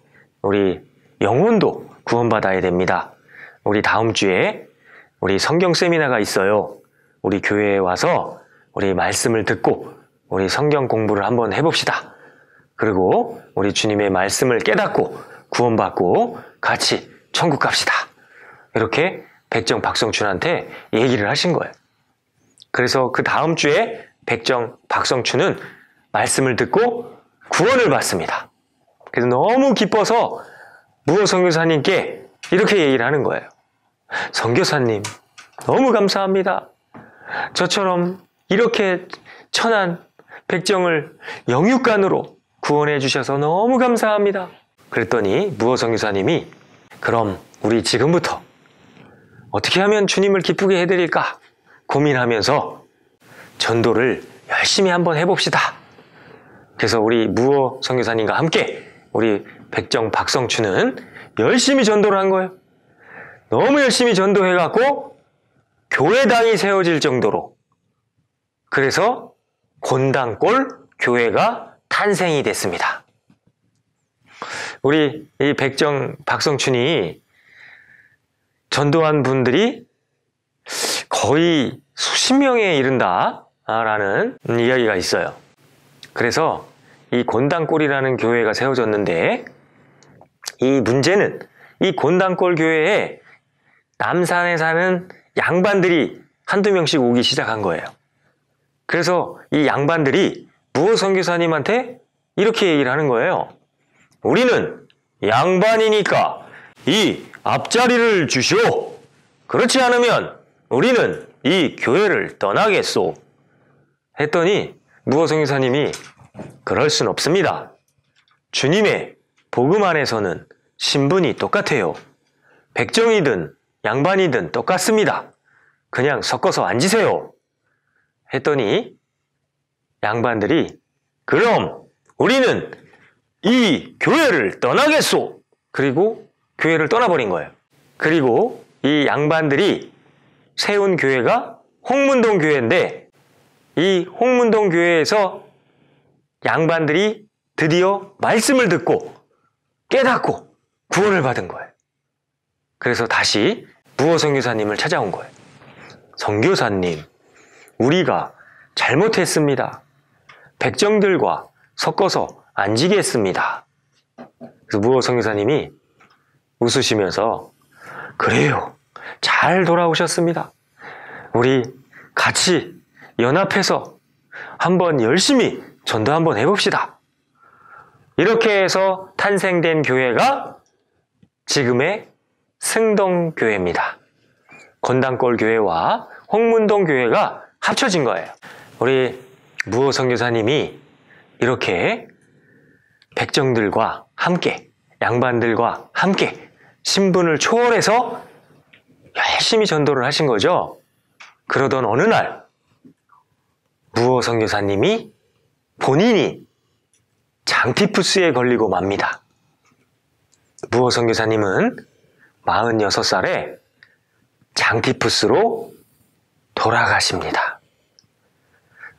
우리 영혼도 구원받아야 됩니다. 우리 다음 주에 우리 성경 세미나가 있어요. 우리 교회에 와서 우리 말씀을 듣고 우리 성경 공부를 한번 해봅시다. 그리고 우리 주님의 말씀을 깨닫고 구원받고 같이 천국 갑시다. 이렇게 백정 박성춘한테 얘기를 하신 거예요. 그래서 그 다음 주에 백정 박성춘은 말씀을 듣고 구원을 받습니다. 그래서 너무 기뻐서 무호 선교사님께 이렇게 얘기를 하는 거예요. 선교사님, 너무 감사합니다. 저처럼 이렇게 천한 백정을 영육간으로 구원해 주셔서 너무 감사합니다. 그랬더니 무호 선교사님이, 그럼 우리 지금부터 어떻게 하면 주님을 기쁘게 해드릴까 고민하면서 전도를 열심히 한번 해봅시다. 그래서 우리 무호 선교사님과 함께 우리 백정 박성춘은 열심히 전도를 한 거예요. 너무 열심히 전도해갖고 교회당이 세워질 정도로. 그래서 곤단골 교회가 탄생이 됐습니다. 우리 이 박성춘이 전도한 분들이 거의 수십 명에 이른다라는 이야기가 있어요. 그래서 이 곤단골이라는 교회가 세워졌는데, 이 문제는 이 곤단골 교회에 남산에 사는 양반들이 한두 명씩 오기 시작한 거예요. 그래서 이 양반들이 무호 선교사님한테 이렇게 얘기를 하는 거예요. 우리는 양반이니까 이 앞자리를 주시오. 그렇지 않으면 우리는 이 교회를 떠나겠소. 했더니 무호 선교사님이 그럴 순 없습니다. 주님의 복음 안에서는 신분이 똑같아요. 백정이든 양반이든 똑같습니다. 그냥 섞어서 앉으세요. 했더니 양반들이 그럼 우리는 이 교회를 떠나겠소. 그리고 교회를 떠나버린 거예요. 그리고 이 양반들이 세운 교회가 홍문동 교회인데, 이 홍문동 교회에서 양반들이 드디어 말씀을 듣고 깨닫고 구원을 받은 거예요. 그래서 다시 무호 선교사님을 찾아온 거예요. 선교사님, 우리가 잘못했습니다. 백정들과 섞어서 앉히겠습니다. 그래서 무호 선교사님이 웃으시면서 그래요, 잘 돌아오셨습니다. 우리 같이 연합해서 한번 열심히 전도 한번 해봅시다. 이렇게 해서 탄생된 교회가 지금의 승동교회입니다. 건당골 교회와 홍문동 교회가 합쳐진 거예요. 우리 무호 선교사님이 이렇게 백정들과 함께, 양반들과 함께 신분을 초월해서 열심히 전도를 하신 거죠. 그러던 어느 날 무호 선교사님이 본인이 장티푸스에 걸리고 맙니다. 무호 선교사님은 46살에 장티푸스로 돌아가십니다.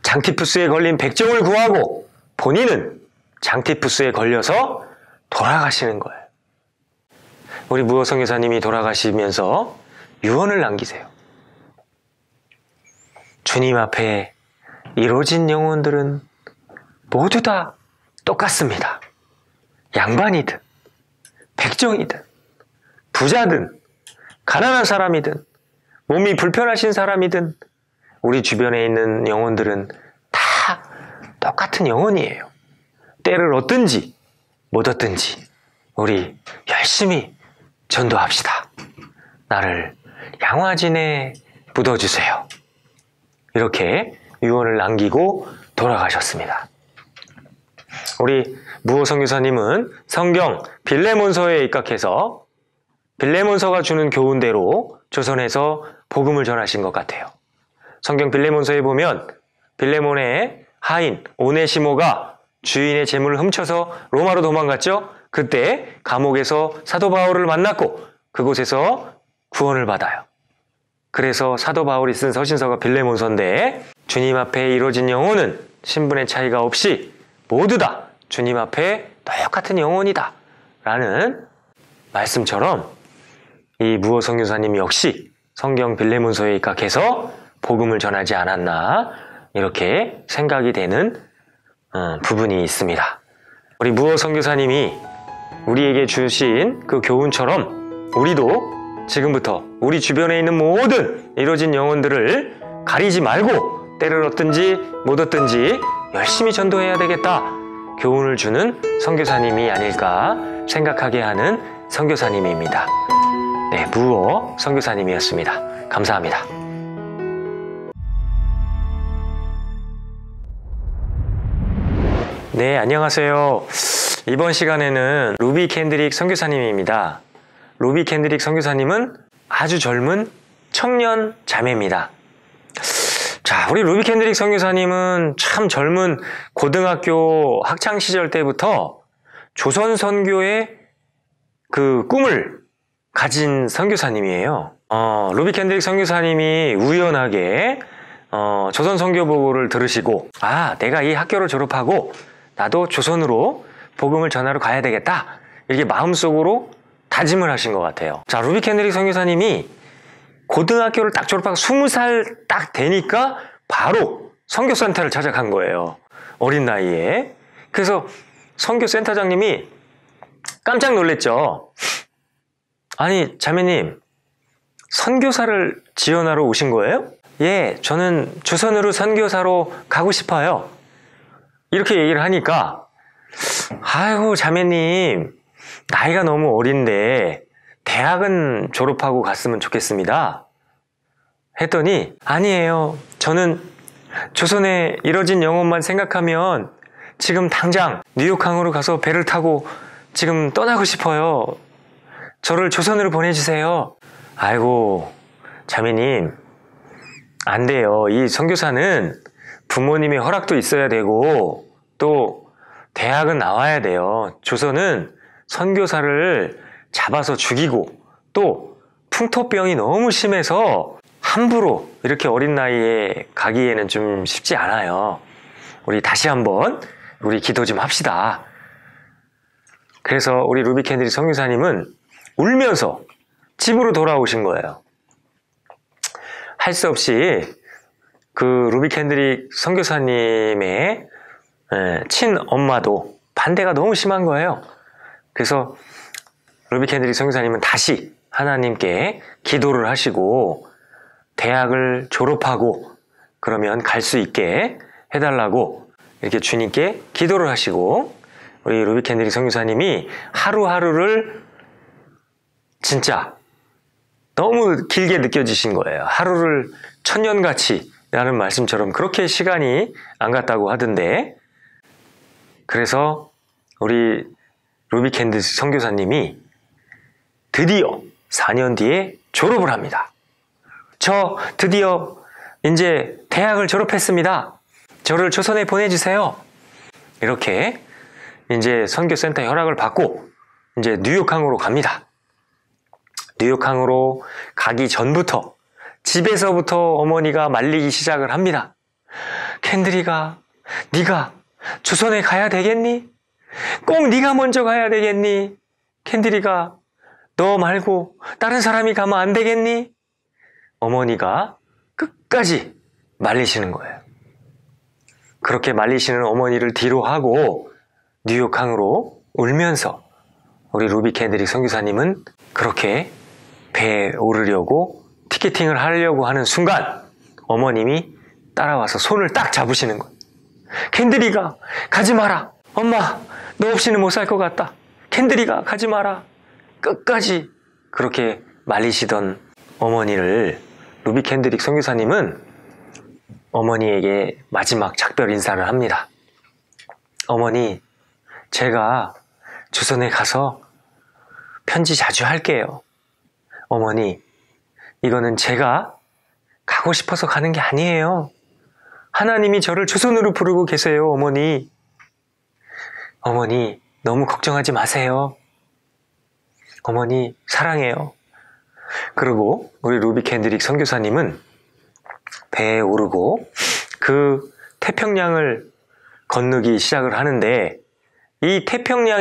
장티푸스에 걸린 백정을 구하고 본인은 장티푸스에 걸려서 돌아가시는 거예요. 우리 무호 선교사님이 돌아가시면서 유언을 남기세요. 주님 앞에 이루어진 영혼들은 모두 다 똑같습니다. 양반이든 백정이든 부자든 가난한 사람이든 몸이 불편하신 사람이든 우리 주변에 있는 영혼들은 다 똑같은 영혼이에요. 때를 얻든지 못 얻든지 우리 열심히 전도합시다. 나를 양화진에 묻어주세요. 이렇게 유언을 남기고 돌아가셨습니다. 우리 무호 선교사님은 성경 빌레몬서에 입각해서 빌레몬서가 주는 교훈대로 조선에서 복음을 전하신 것 같아요. 성경 빌레몬서에 보면 빌레몬의 하인 오네시모가 주인의 재물을 훔쳐서 로마로 도망갔죠. 그때 감옥에서 사도 바울을 만났고 그곳에서 구원을 받아요. 그래서 사도 바울이 쓴 서신서가 빌레몬서인데, 주님 앞에 이루어진 영혼은 신분의 차이가 없이 모두 다 주님 앞에 똑같은 영혼이다 라는 말씀처럼 이 무호 선교사님 역시 성경 빌레몬서에 입각해서 복음을 전하지 않았나, 이렇게 생각이 되는 부분이 있습니다. 우리 무호 선교사님이 우리에게 주신 그 교훈처럼 우리도 지금부터 우리 주변에 있는 모든 이루어진 영혼들을 가리지 말고 때를 얻든지 못 얻든지 열심히 전도해야 되겠다 교훈을 주는 선교사님이 아닐까 생각하게 하는 선교사님입니다. 네, 무호 선교사님이었습니다. 감사합니다. 네, 안녕하세요. 이번 시간에는 루비 캔드릭 선교사님입니다. 루비 캔드릭 선교사님은 아주 젊은 청년 자매입니다. 자, 우리 루비 캔드릭 선교사님은 참 젊은 고등학교 학창 시절 때부터 조선 선교의 그 꿈을 가진 선교사님이에요. 루비 캔드릭 선교사님이 우연하게 조선 선교보고를 들으시고 내가 이 학교를 졸업하고 나도 조선으로 복음을 전하러 가야 되겠다 이렇게 마음속으로 다짐을 하신 것 같아요. 자, 루비 켄드릭 선교사님이 고등학교를 딱 졸업하고 20살 딱 되니까 바로 선교센터를 찾아간 거예요. 어린 나이에. 그래서 선교센터장님이 깜짝 놀랬죠. 아니, 자매님, 선교사를 지원하러 오신 거예요? 예, 저는 조선으로 선교사로 가고 싶어요. 이렇게 얘기를 하니까 아이고, 자매님, 나이가 너무 어린데 대학은 졸업하고 갔으면 좋겠습니다. 했더니 아니에요. 저는 조선에 이뤄진 영혼만 생각하면 지금 당장 뉴욕항으로 가서 배를 타고 지금 떠나고 싶어요. 저를 조선으로 보내주세요. 아이고, 자매님, 안 돼요. 이 선교사는 부모님의 허락도 있어야 되고 또 대학은 나와야 돼요. 조선은 선교사를 잡아서 죽이고 또 풍토병이 너무 심해서 함부로 이렇게 어린 나이에 가기에는 좀 쉽지 않아요. 우리 다시 한번 우리 기도 좀 합시다. 그래서 우리 루비 켄드릭 선교사님은 울면서 집으로 돌아오신 거예요. 할 수 없이 그 루비 켄드릭 선교사님의 친엄마도 반대가 너무 심한 거예요. 그래서 루비 켄드릭 선교사님은 다시 하나님께 기도를 하시고 대학을 졸업하고 그러면 갈 수 있게 해달라고 이렇게 주님께 기도를 하시고 우리 루비 켄드릭 선교사님이 하루하루를 진짜 너무 길게 느껴지신 거예요. 하루를 천년같이 라는 말씀처럼 그렇게 시간이 안 갔다고 하던데, 그래서 우리 루비 켄드릭 선교사님이 드디어 4년 뒤에 졸업을 합니다. 저 드디어 이제 대학을 졸업했습니다. 저를 조선에 보내주세요. 이렇게 이제 선교센터 허락을 받고 이제 뉴욕항으로 갑니다. 뉴욕항으로 가기 전부터 집에서부터 어머니가 말리기 시작을 합니다. 켄드리가, 네가 조선에 가야 되겠니? 꼭 네가 먼저 가야 되겠니? 켄드리가, 너 말고 다른 사람이 가면 안 되겠니? 어머니가 끝까지 말리시는 거예요. 그렇게 말리시는 어머니를 뒤로 하고 뉴욕항으로 울면서 우리 루비 켄드릭 선교사님은 그렇게 배에 오르려고 티켓팅을 하려고 하는 순간 어머님이 따라와서 손을 딱 잡으시는 거예요. 켄드리가 가지 마라. 엄마, 너 없이는 못 살 것 같다. 켄드리가 가지 마라. 끝까지 그렇게 말리시던 어머니를 루비 켄드릭 선교사님은 어머니에게 마지막 작별 인사를 합니다. 어머니, 제가 조선에 가서 편지 자주 할게요. 어머니, 이거는 제가 가고 싶어서 가는 게 아니에요. 하나님이 저를 조선으로 부르고 계세요, 어머니. 어머니, 너무 걱정하지 마세요. 어머니, 사랑해요. 그리고 우리 루비 켄드릭 선교사님은 배에 오르고 그 태평양을 건너기 시작을 하는데, 이 태평양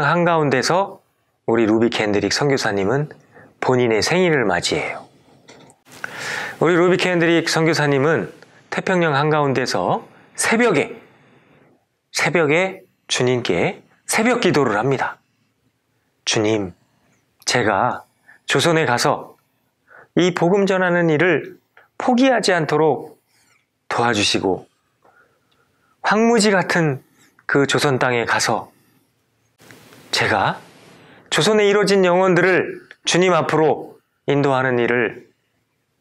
한가운데서 우리 루비 켄드릭 선교사님은 본인의 생일을 맞이해요. 우리 루비 켄드릭 선교사님은 태평양 한가운데서 새벽에 주님께 새벽 기도를 합니다. 주님, 제가 조선에 가서 이 복음 전하는 일을 포기하지 않도록 도와주시고 황무지 같은 그 조선 땅에 가서 제가 조선에 이루어진 영혼들을 주님 앞으로 인도하는 일을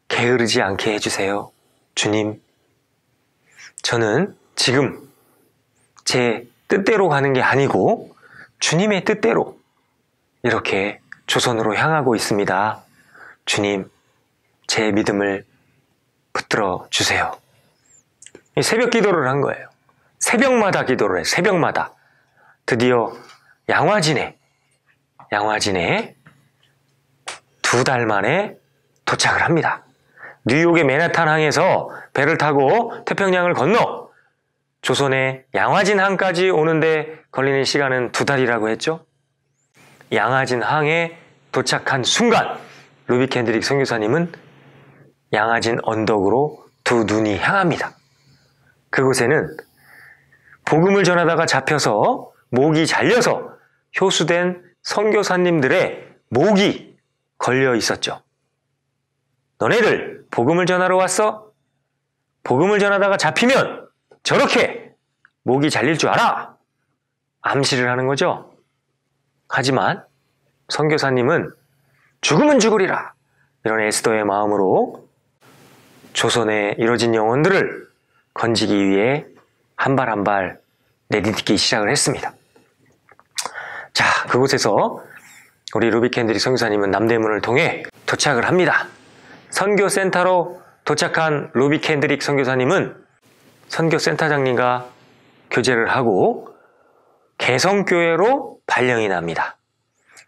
게으르지 않게 해주세요. 주님, 저는 지금 제 뜻대로 가는 게 아니고 주님의 뜻대로 이렇게 조선으로 향하고 있습니다. 주님, 제 믿음을 붙들어 주세요. 새벽 기도를 한 거예요. 새벽마다 기도를 해요. 새벽마다. 드디어 양화진에 2달 만에 도착을 합니다. 뉴욕의 맨하탄 항에서 배를 타고 태평양을 건너 조선의 양화진 항까지 오는데 걸리는 시간은 2달이라고 했죠. 양화진 항에 도착한 순간 루비 캔드릭 선교사님은 양화진 언덕으로 두 눈이 향합니다. 그곳에는 복음을 전하다가 잡혀서 목이 잘려서 효수된 선교사님들의 목이 걸려 있었죠. 너네들 복음을 전하러 왔어? 복음을 전하다가 잡히면 저렇게 목이 잘릴 줄 알아! 암시를 하는 거죠. 하지만 선교사님은 죽으면 죽으리라! 이런 에스더의 마음으로 조선에 이뤄진 영혼들을 건지기 위해 한 발 한 발 내딛기 시작을 했습니다. 자, 그곳에서 우리 루비 캔드릭 선교사님은 남대문을 통해 도착을 합니다. 선교센터로 도착한 루비 캔드릭 선교사님은 선교센터장님과 교제를 하고 개성교회로 발령이 납니다.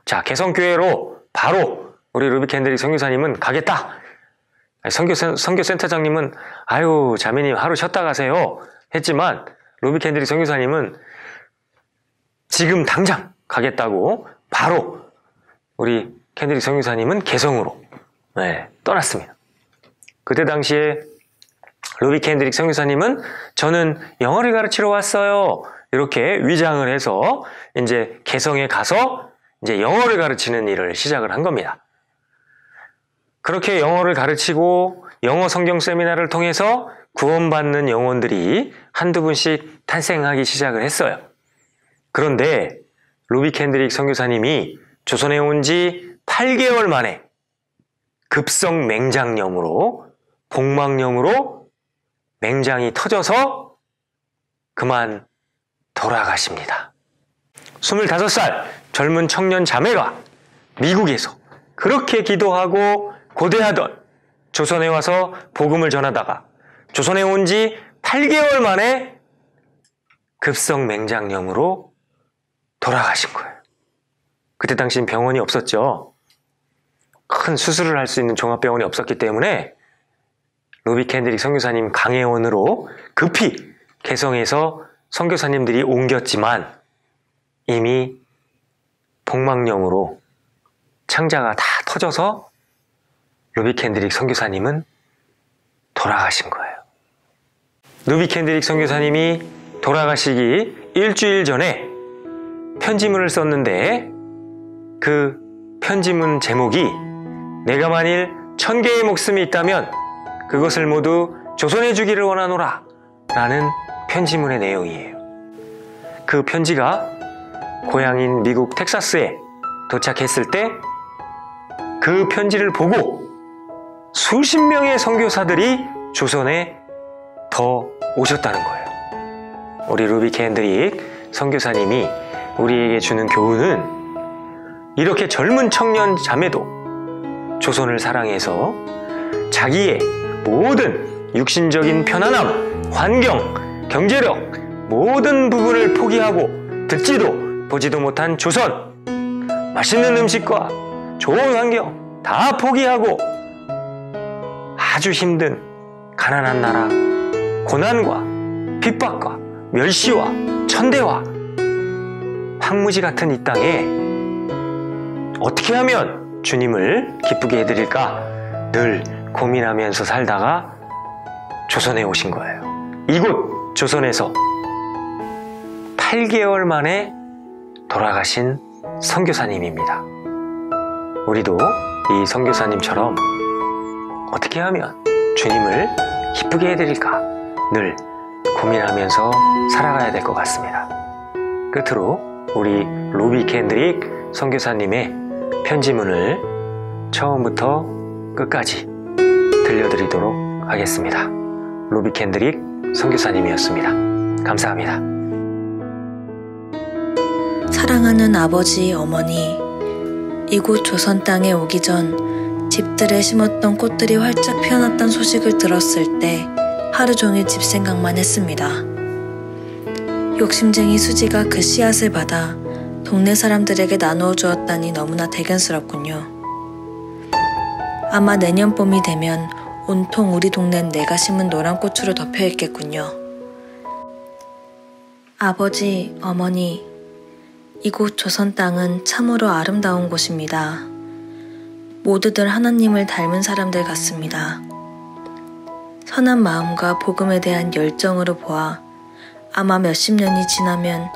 자, 개성교회로 바로 우리 루비 캔드릭 선교사님은 가겠다. 선교센터장님은 아유 자매님 하루 쉬었다 가세요 했지만 루비 캔드릭 선교사님은 지금 당장 가겠다고 바로 우리 캔드릭 선교사님은 개성으로 떠났습니다. 그때 당시에 루비 캔드릭 선교사님은 저는 영어를 가르치러 왔어요 이렇게 위장을 해서 이제 개성에 가서 이제 영어를 가르치는 일을 시작을 한 겁니다. 그렇게 영어를 가르치고 영어 성경 세미나를 통해서 구원받는 영혼들이 한두 분씩 탄생하기 시작을 했어요. 그런데 루비 캔드릭 선교사님이 조선에 온 지 8개월 만에 급성 맹장염으로 복막염으로 맹장이 터져서 그만 돌아가십니다. 25살 젊은 청년 자매가 미국에서 그렇게 기도하고 고대하던 조선에 와서 복음을 전하다가 조선에 온 지 8개월 만에 급성 맹장염으로 돌아가신 거예요. 그때 당시엔 병원이 없었죠. 큰 수술을 할 수 있는 종합병원이 없었기 때문에 루비 캔드릭 선교사님 강혜원으로 급히 개성에서 선교사님들이 옮겼지만 이미 복막염으로 창자가 다 터져서 루비 캔드릭 선교사님은 돌아가신 거예요. 루비 캔드릭 선교사님이 돌아가시기 일주일 전에 편지문을 썼는데 그 편지문 제목이 내가 만일 1000개의 목숨이 있다면 그것을 모두 조선해 주기를 원하노라 라는 편지문의 내용이에요. 그 편지가 고향인 미국 텍사스에 도착했을 때 그 편지를 보고 수십 명의 선교사들이 조선에 더 오셨다는 거예요. 우리 루비 캔드릭 선교사님이 우리에게 주는 교훈은 이렇게 젊은 청년 자매도 조선을 사랑해서 자기의 모든 육신적인 편안함, 환경, 경제력 모든 부분을 포기하고 듣지도 보지도 못한 조선, 맛있는 음식과 좋은 환경 다 포기하고 아주 힘든 가난한 나라, 고난과 핍박과 멸시와 천대와 황무지 같은 이 땅에 어떻게 하면 주님을 기쁘게 해드릴까 늘 고민하면서 살다가 조선에 오신 거예요. 이곳 조선에서 8개월 만에 돌아가신 선교사님입니다. 우리도 이 선교사님처럼 어떻게 하면 주님을 기쁘게 해드릴까 늘 고민하면서 살아가야 될 것 같습니다. 끝으로 우리 루비 캔드릭 선교사님의 편지문을 처음부터 끝까지 들려드리도록 하겠습니다. 루비 캔드릭 선교사님이었습니다. 감사합니다. 사랑하는 아버지, 어머니, 이곳 조선 땅에 오기 전 집들에 심었던 꽃들이 활짝 피어났던 소식을 들었을 때 하루 종일 집 생각만 했습니다. 욕심쟁이 수지가 그 씨앗을 받아 동네 사람들에게 나누어 주었다니 너무나 대견스럽군요. 아마 내년 봄이 되면 온통 우리 동네는 내가 심은 노란 꽃으로 덮여 있겠군요. 아버지, 어머니, 이곳 조선 땅은 참으로 아름다운 곳입니다. 모두들 하나님을 닮은 사람들 같습니다. 선한 마음과 복음에 대한 열정으로 보아 아마 몇십 년이 지나면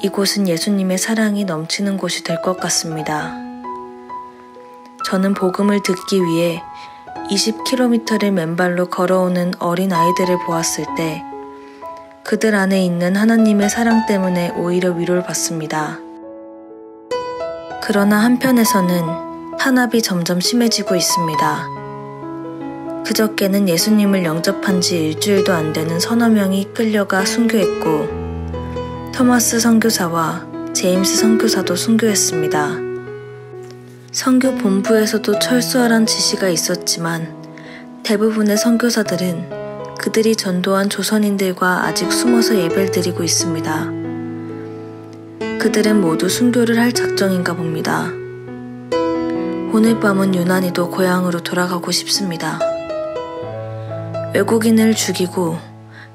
이곳은 예수님의 사랑이 넘치는 곳이 될 것 같습니다. 저는 복음을 듣기 위해 20km를 맨발로 걸어오는 어린 아이들을 보았을 때 그들 안에 있는 하나님의 사랑 때문에 오히려 위로를 받습니다. 그러나 한편에서는 탄압이 점점 심해지고 있습니다. 그저께는 예수님을 영접한 지 일주일도 안 되는 서너 명이 끌려가 순교했고 토마스 선교사와 제임스 선교사도 순교했습니다. 선교 본부에서도 철수하란 지시가 있었지만 대부분의 선교사들은 그들이 전도한 조선인들과 아직 숨어서 예배를 드리고 있습니다. 그들은 모두 순교를 할 작정인가 봅니다. 오늘 밤은 유난히도 고향으로 돌아가고 싶습니다. 외국인을 죽이고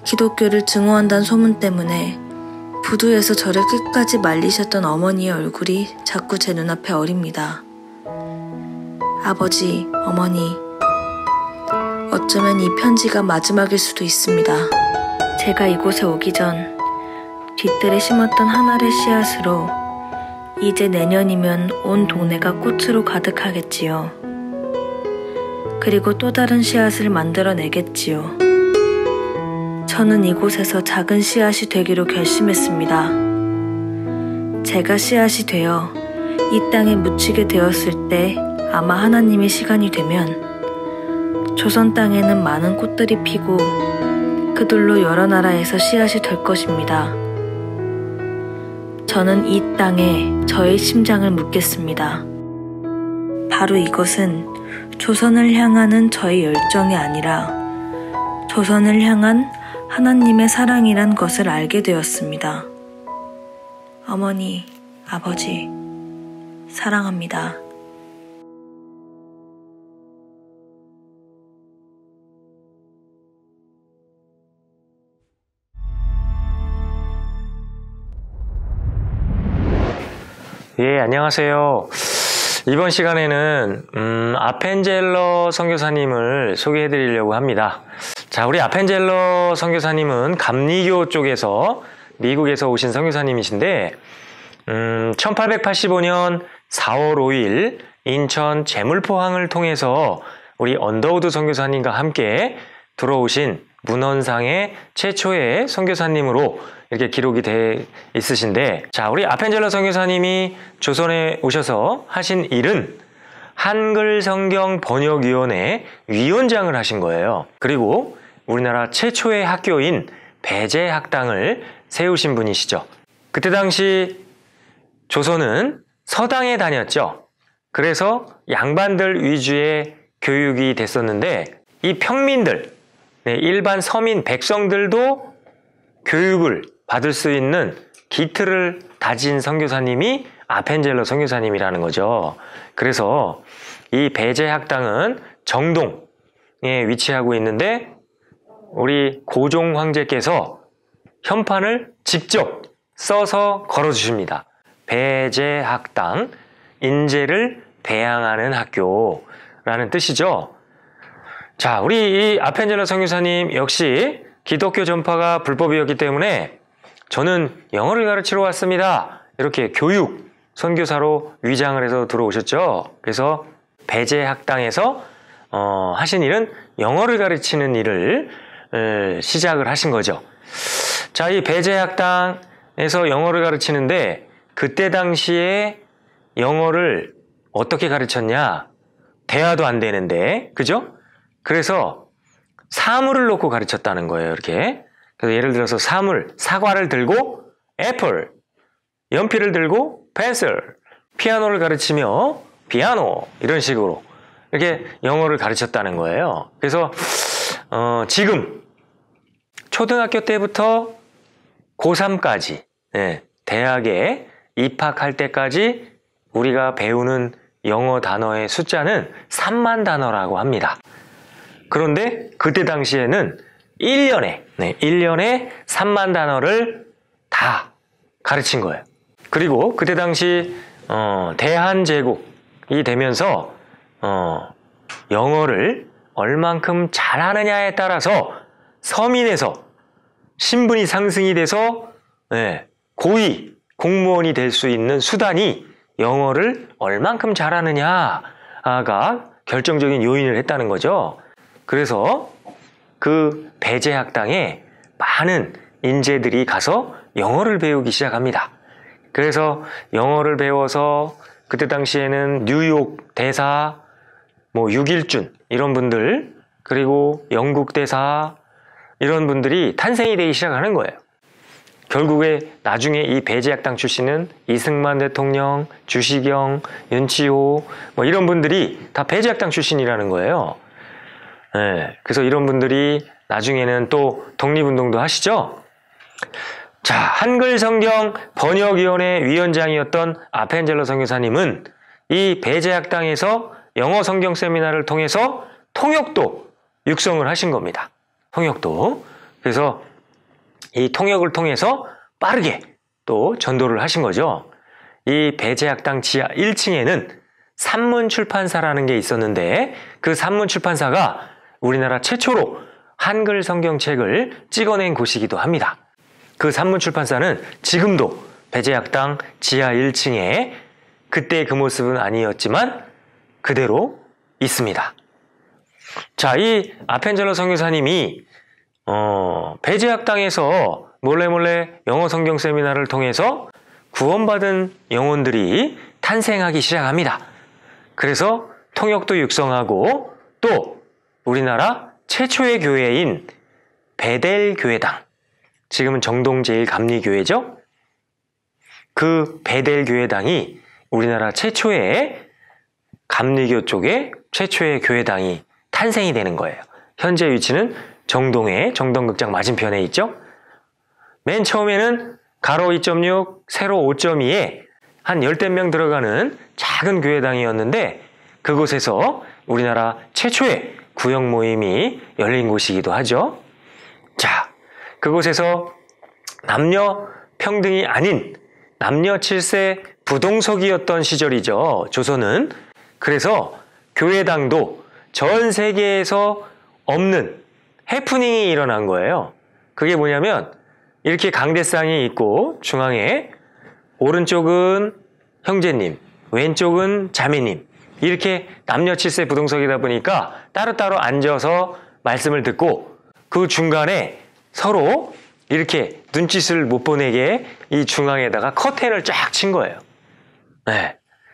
기독교를 증오한다는 소문 때문에 부두에서 저를 끝까지 말리셨던 어머니의 얼굴이 자꾸 제 눈앞에 어립니다. 아버지, 어머니, 어쩌면 이 편지가 마지막일 수도 있습니다. 제가 이곳에 오기 전 뒤뜰에 심었던 하나의 씨앗으로 이제 내년이면 온 동네가 꽃으로 가득하겠지요. 그리고 또 다른 씨앗을 만들어내겠지요. 저는 이곳에서 작은 씨앗이 되기로 결심했습니다. 제가 씨앗이 되어 이 땅에 묻히게 되었을 때 아마 하나님의 시간이 되면 조선 땅에는 많은 꽃들이 피고 그들로 여러 나라에서 씨앗이 될 것입니다. 저는 이 땅에 저의 심장을 묻겠습니다. 바로 이것은 조선을 향하는 저의 열정이 아니라 조선을 향한 하나님의 사랑이란 것을 알게 되었습니다. 어머니, 아버지, 사랑합니다. 예, 안녕하세요. 이번 시간에는 아펜젤러 선교사님을 소개해 드리려고 합니다. 자, 우리 아펜젤러 선교사님은 감리교 쪽에서 미국에서 오신 선교사님이신데 1885년 4월 5일 인천 제물포항을 통해서 우리 언더우드 선교사님과 함께 들어오신 문헌상의 최초의 선교사님으로 이렇게 기록이 돼 있으신데, 자, 우리 아펜젤러 선교사님이 조선에 오셔서 하신 일은 한글 성경 번역위원회 위원장을 하신 거예요. 그리고 우리나라 최초의 학교인 배제학당을 세우신 분이시죠. 그때 당시 조선은 서당에 다녔죠. 그래서 양반들 위주의 교육이 됐었는데 이 평민들, 일반 서민 백성들도 교육을 받을 수 있는 기틀을 다진 선교사님이 아펜젤러 선교사님이라는 거죠. 그래서 이 배제학당은 정동에 위치하고 있는데 우리 고종 황제께서 현판을 직접 써서 걸어주십니다. 배제학당, 인재를 배양하는 학교라는 뜻이죠. 자, 우리 이 아펜젤러 선교사님 역시 기독교 전파가 불법이었기 때문에 저는 영어를 가르치러 왔습니다. 이렇게 교육 선교사로 위장을 해서 들어오셨죠. 그래서 배제학당에서 하신 일은 영어를 가르치는 일을 시작을 하신 거죠. 자, 이 배제학당에서 영어를 가르치는데 그때 당시에 영어를 어떻게 가르쳤냐? 대화도 안 되는데, 그죠? 그래서 사물을 놓고 가르쳤다는 거예요, 이렇게. 그래서 예를 들어서 사과를 들고 애플, 연필을 들고 펜슬, 피아노를 가르치며 피아노, 이런 식으로 이렇게 영어를 가르쳤다는 거예요. 그래서 지금 초등학교 때부터 고3까지 대학에 입학할 때까지 우리가 배우는 영어 단어의 숫자는 3만 단어라고 합니다. 그런데 그때 당시에는 1년에 3만 단어를 다 가르친 거예요. 그리고 그때 당시 대한제국이 되면서 영어를 얼만큼 잘하느냐에 따라서 서민에서 신분이 상승이 돼서 고위 공무원이 될 수 있는 수단이 영어를 얼만큼 잘하느냐가 결정적인 요인을 했다는 거죠. 그래서 그 배제학당에 많은 인재들이 가서 영어를 배우기 시작합니다. 그래서 영어를 배워서 그때 당시에는 뉴욕 대사, 육일준 이런 분들, 그리고 영국 대사 이런 분들이 탄생이 되기 시작하는 거예요. 결국에 나중에 이 배제학당 출신은 이승만 대통령, 주시경, 윤치호 이런 분들이 다 배제학당 출신이라는 거예요. 그래서 이런 분들이 나중에는 또 독립운동도 하시죠. 자, 한글 성경 번역위원회 위원장이었던 아펜젤러 선교사님은 이 배제학당에서 영어 성경 세미나를 통해서 통역도 육성을 하신 겁니다. 통역도. 그래서 이 통역을 통해서 빠르게 또 전도를 하신 거죠. 이 배제학당 지하 1층에는 산문출판사라는 게 있었는데 그 산문출판사가 우리나라 최초로 한글 성경책을 찍어낸 곳이기도 합니다. 그 산문출판사는 지금도 배제학당 지하 1층에 그때 그 모습은 아니었지만 그대로 있습니다. 자, 이 아펜젤러 선교사님이 배제학당에서 몰래 영어 성경 세미나를 통해서 구원받은 영혼들이 탄생하기 시작합니다. 그래서 통역도 육성하고 또 우리나라 최초의 교회인 베델교회당, 지금은 정동제일감리교회죠. 그 베델교회당이 우리나라 최초의 감리교 쪽에 최초의 교회당이 탄생이 되는 거예요. 현재 위치는 정동에 정동극장 맞은편에 있죠. 맨 처음에는 가로 2.6, 세로 5.2에 한 10대 명 들어가는 작은 교회당이었는데 그곳에서 우리나라 최초의 구역 모임이 열린 곳이기도 하죠. 자, 그곳에서 남녀 평등이 아닌 남녀 7세 부동석이었던 시절이죠. 조선은. 그래서 교회당도 전 세계에서 없는 해프닝이 일어난 거예요. 그게 뭐냐면 이렇게 강대상이 있고 중앙에 오른쪽은 형제님, 왼쪽은 자매님, 이렇게 남녀 7세 부동석이다 보니까 따로따로 앉아서 말씀을 듣고 그 중간에 서로 이렇게 눈짓을 못 보내게 이 중앙에다가 커튼을 쫙 친 거예요.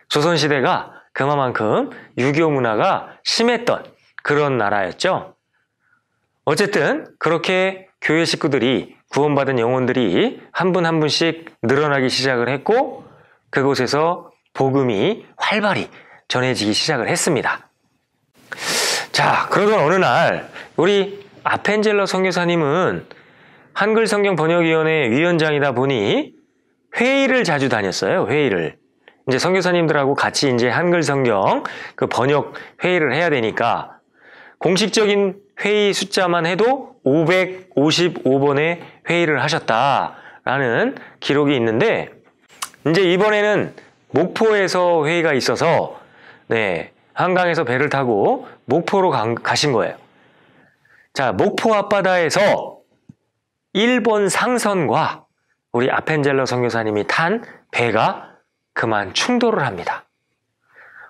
조선시대가 그만큼 유교 문화가 심했던 그런 나라였죠. 어쨌든 그렇게 교회 식구들이 구원받은 영혼들이 한 분 한 분씩 늘어나기 시작을 했고 그곳에서 복음이 활발히 전해지기 시작을 했습니다. 자, 그러던 어느 날 우리 아펜젤러 선교사님은 한글 성경 번역위원회 위원장이다 보니 회의를 자주 다녔어요. 회의를. 이제 선교사님들하고 같이 이제 한글 성경 그 번역 회의를 해야 되니까 공식적인 회의 숫자만 해도 555번의 회의를 하셨다라는 기록이 있는데 이제 이번에는 목포에서 회의가 있어서 한강에서 배를 타고 목포로 가신 거예요. 자, 목포 앞바다에서 일본 상선과 우리 아펜젤러 선교사님이 탄 배가 그만 충돌을 합니다.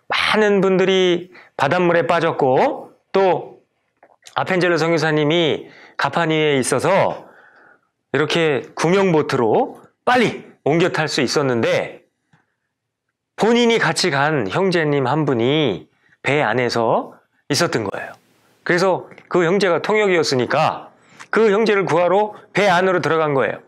많은 분들이 바닷물에 빠졌고 또 아펜젤러 선교사님이 가판 위에 있어서 이렇게 구명보트로 빨리 옮겨 탈 수 있었는데 본인이 같이 간 형제님 한 분이 배 안에서 있었던 거예요. 그래서 그 형제가 통역이었으니까 그 형제를 구하러 배 안으로 들어간 거예요.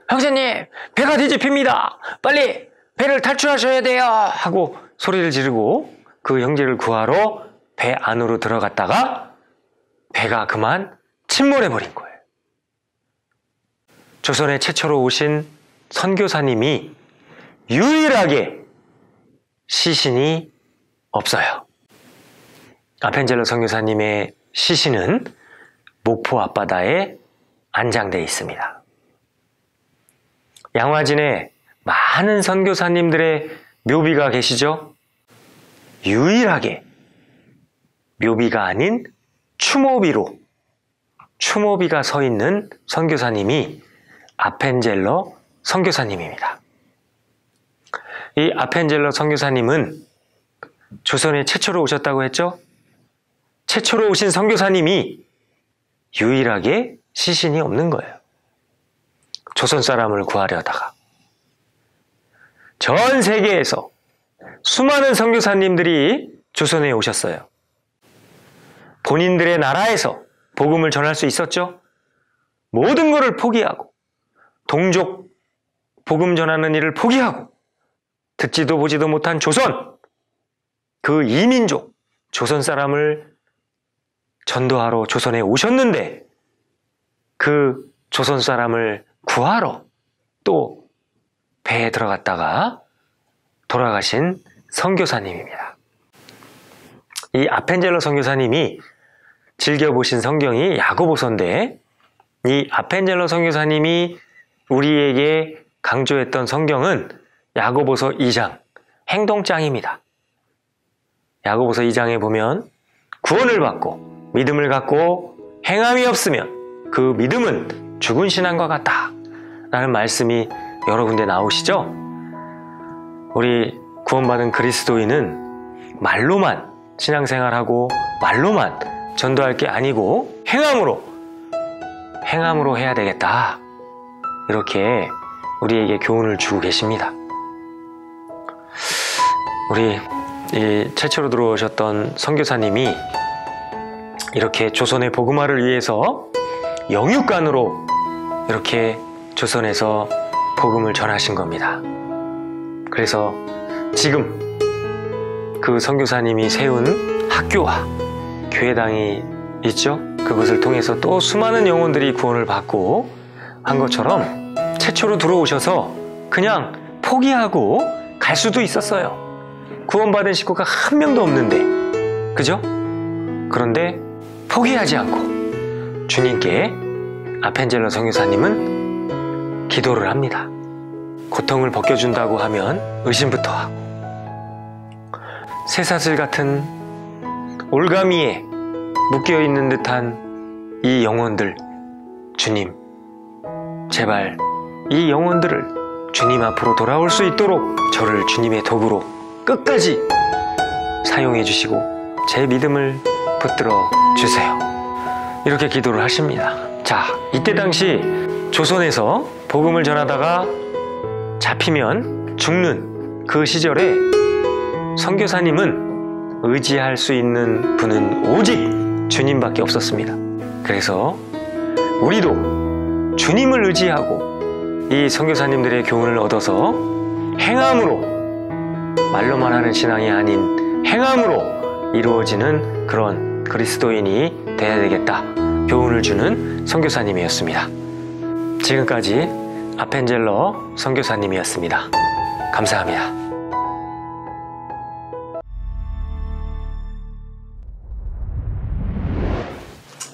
형제님, 배가 뒤집힙니다. 빨리 배를 탈출하셔야 돼요. 하고 소리를 지르고 그 형제를 구하러 배 안으로 들어갔다가 배가 그만 침몰해버린 거예요. 조선에 최초로 오신 선교사님이 유일하게 시신이 없어요. 아펜젤러 선교사님의 시신은 목포 앞바다에 안장되어 있습니다. 양화진에 많은 선교사님들의 묘비가 계시죠? 유일하게 묘비가 아닌 추모비가 서 있는 선교사님이 아펜젤러 선교사님입니다. 이 아펜젤러 선교사님은 조선에 최초로 오셨다고 했죠? 최초로 오신 선교사님이 유일하게 시신이 없는 거예요. 조선 사람을 구하려다가. 전 세계에서 수많은 선교사님들이 조선에 오셨어요. 본인들의 나라에서 복음을 전할 수 있었죠? 모든 것을 포기하고 동족 복음 전하는 일을 포기하고 듣지도 보지도 못한 조선, 그 이민족 조선 사람을 전도하러 조선에 오셨는데 그 조선 사람을 구하러 또 배에 들어갔다가 돌아가신 선교사님입니다. 이 아펜젤러 선교사님이 즐겨보신 성경이 야고보서인데 이 아펜젤러 선교사님이 우리에게 강조했던 성경은 야고보서 2장 행동장입니다. 야고보서 2장에 보면 구원을 받고 믿음을 갖고 행함이 없으면 그 믿음은 죽은 신앙과 같다 라는 말씀이 여러 군데 나오시죠? 우리 구원받은 그리스도인은 말로만 신앙생활하고 말로만 전도할 게 아니고 행함으로 해야 되겠다. 이렇게 우리에게 교훈을 주고 계십니다. 우리 이 최초로 들어오셨던 선교사님이 이렇게 조선의 복음화를 위해서 영육간으로 이렇게 조선에서 복음을 전하신 겁니다. 그래서 지금 그 선교사님이 세운 학교와 교회당이 있죠? 그것을 통해서 또 수많은 영혼들이 구원을 받고 한 것처럼 최초로 들어오셔서 그냥 포기하고 갈 수도 있었어요. 구원받은 식구가 한 명도 없는데, 그죠? 그런데 포기하지 않고 주님께 아펜젤러 선교사님은 기도를 합니다. 고통을 벗겨준다고 하면 의심부터 하고 쇠사슬 같은 올가미에 묶여있는 듯한 이 영혼들, 주님 제발 이 영혼들을 주님 앞으로 돌아올 수 있도록 저를 주님의 도구로 끝까지 사용해 주시고 제 믿음을 붙들어 주세요. 이렇게 기도를 하십니다. 자, 이때 당시 조선에서 복음을 전하다가 잡히면 죽는 그 시절에 선교사님은 의지할 수 있는 분은 오직 주님밖에 없었습니다. 그래서 우리도 주님을 의지하고 이 선교사님들의 교훈을 얻어서 행함으로, 말로만 하는 신앙이 아닌 행함으로 이루어지는 그런 그리스도인이 돼야 되겠다 교훈을 주는 선교사님이었습니다. 지금까지 아펜젤러 선교사님이었습니다. 감사합니다.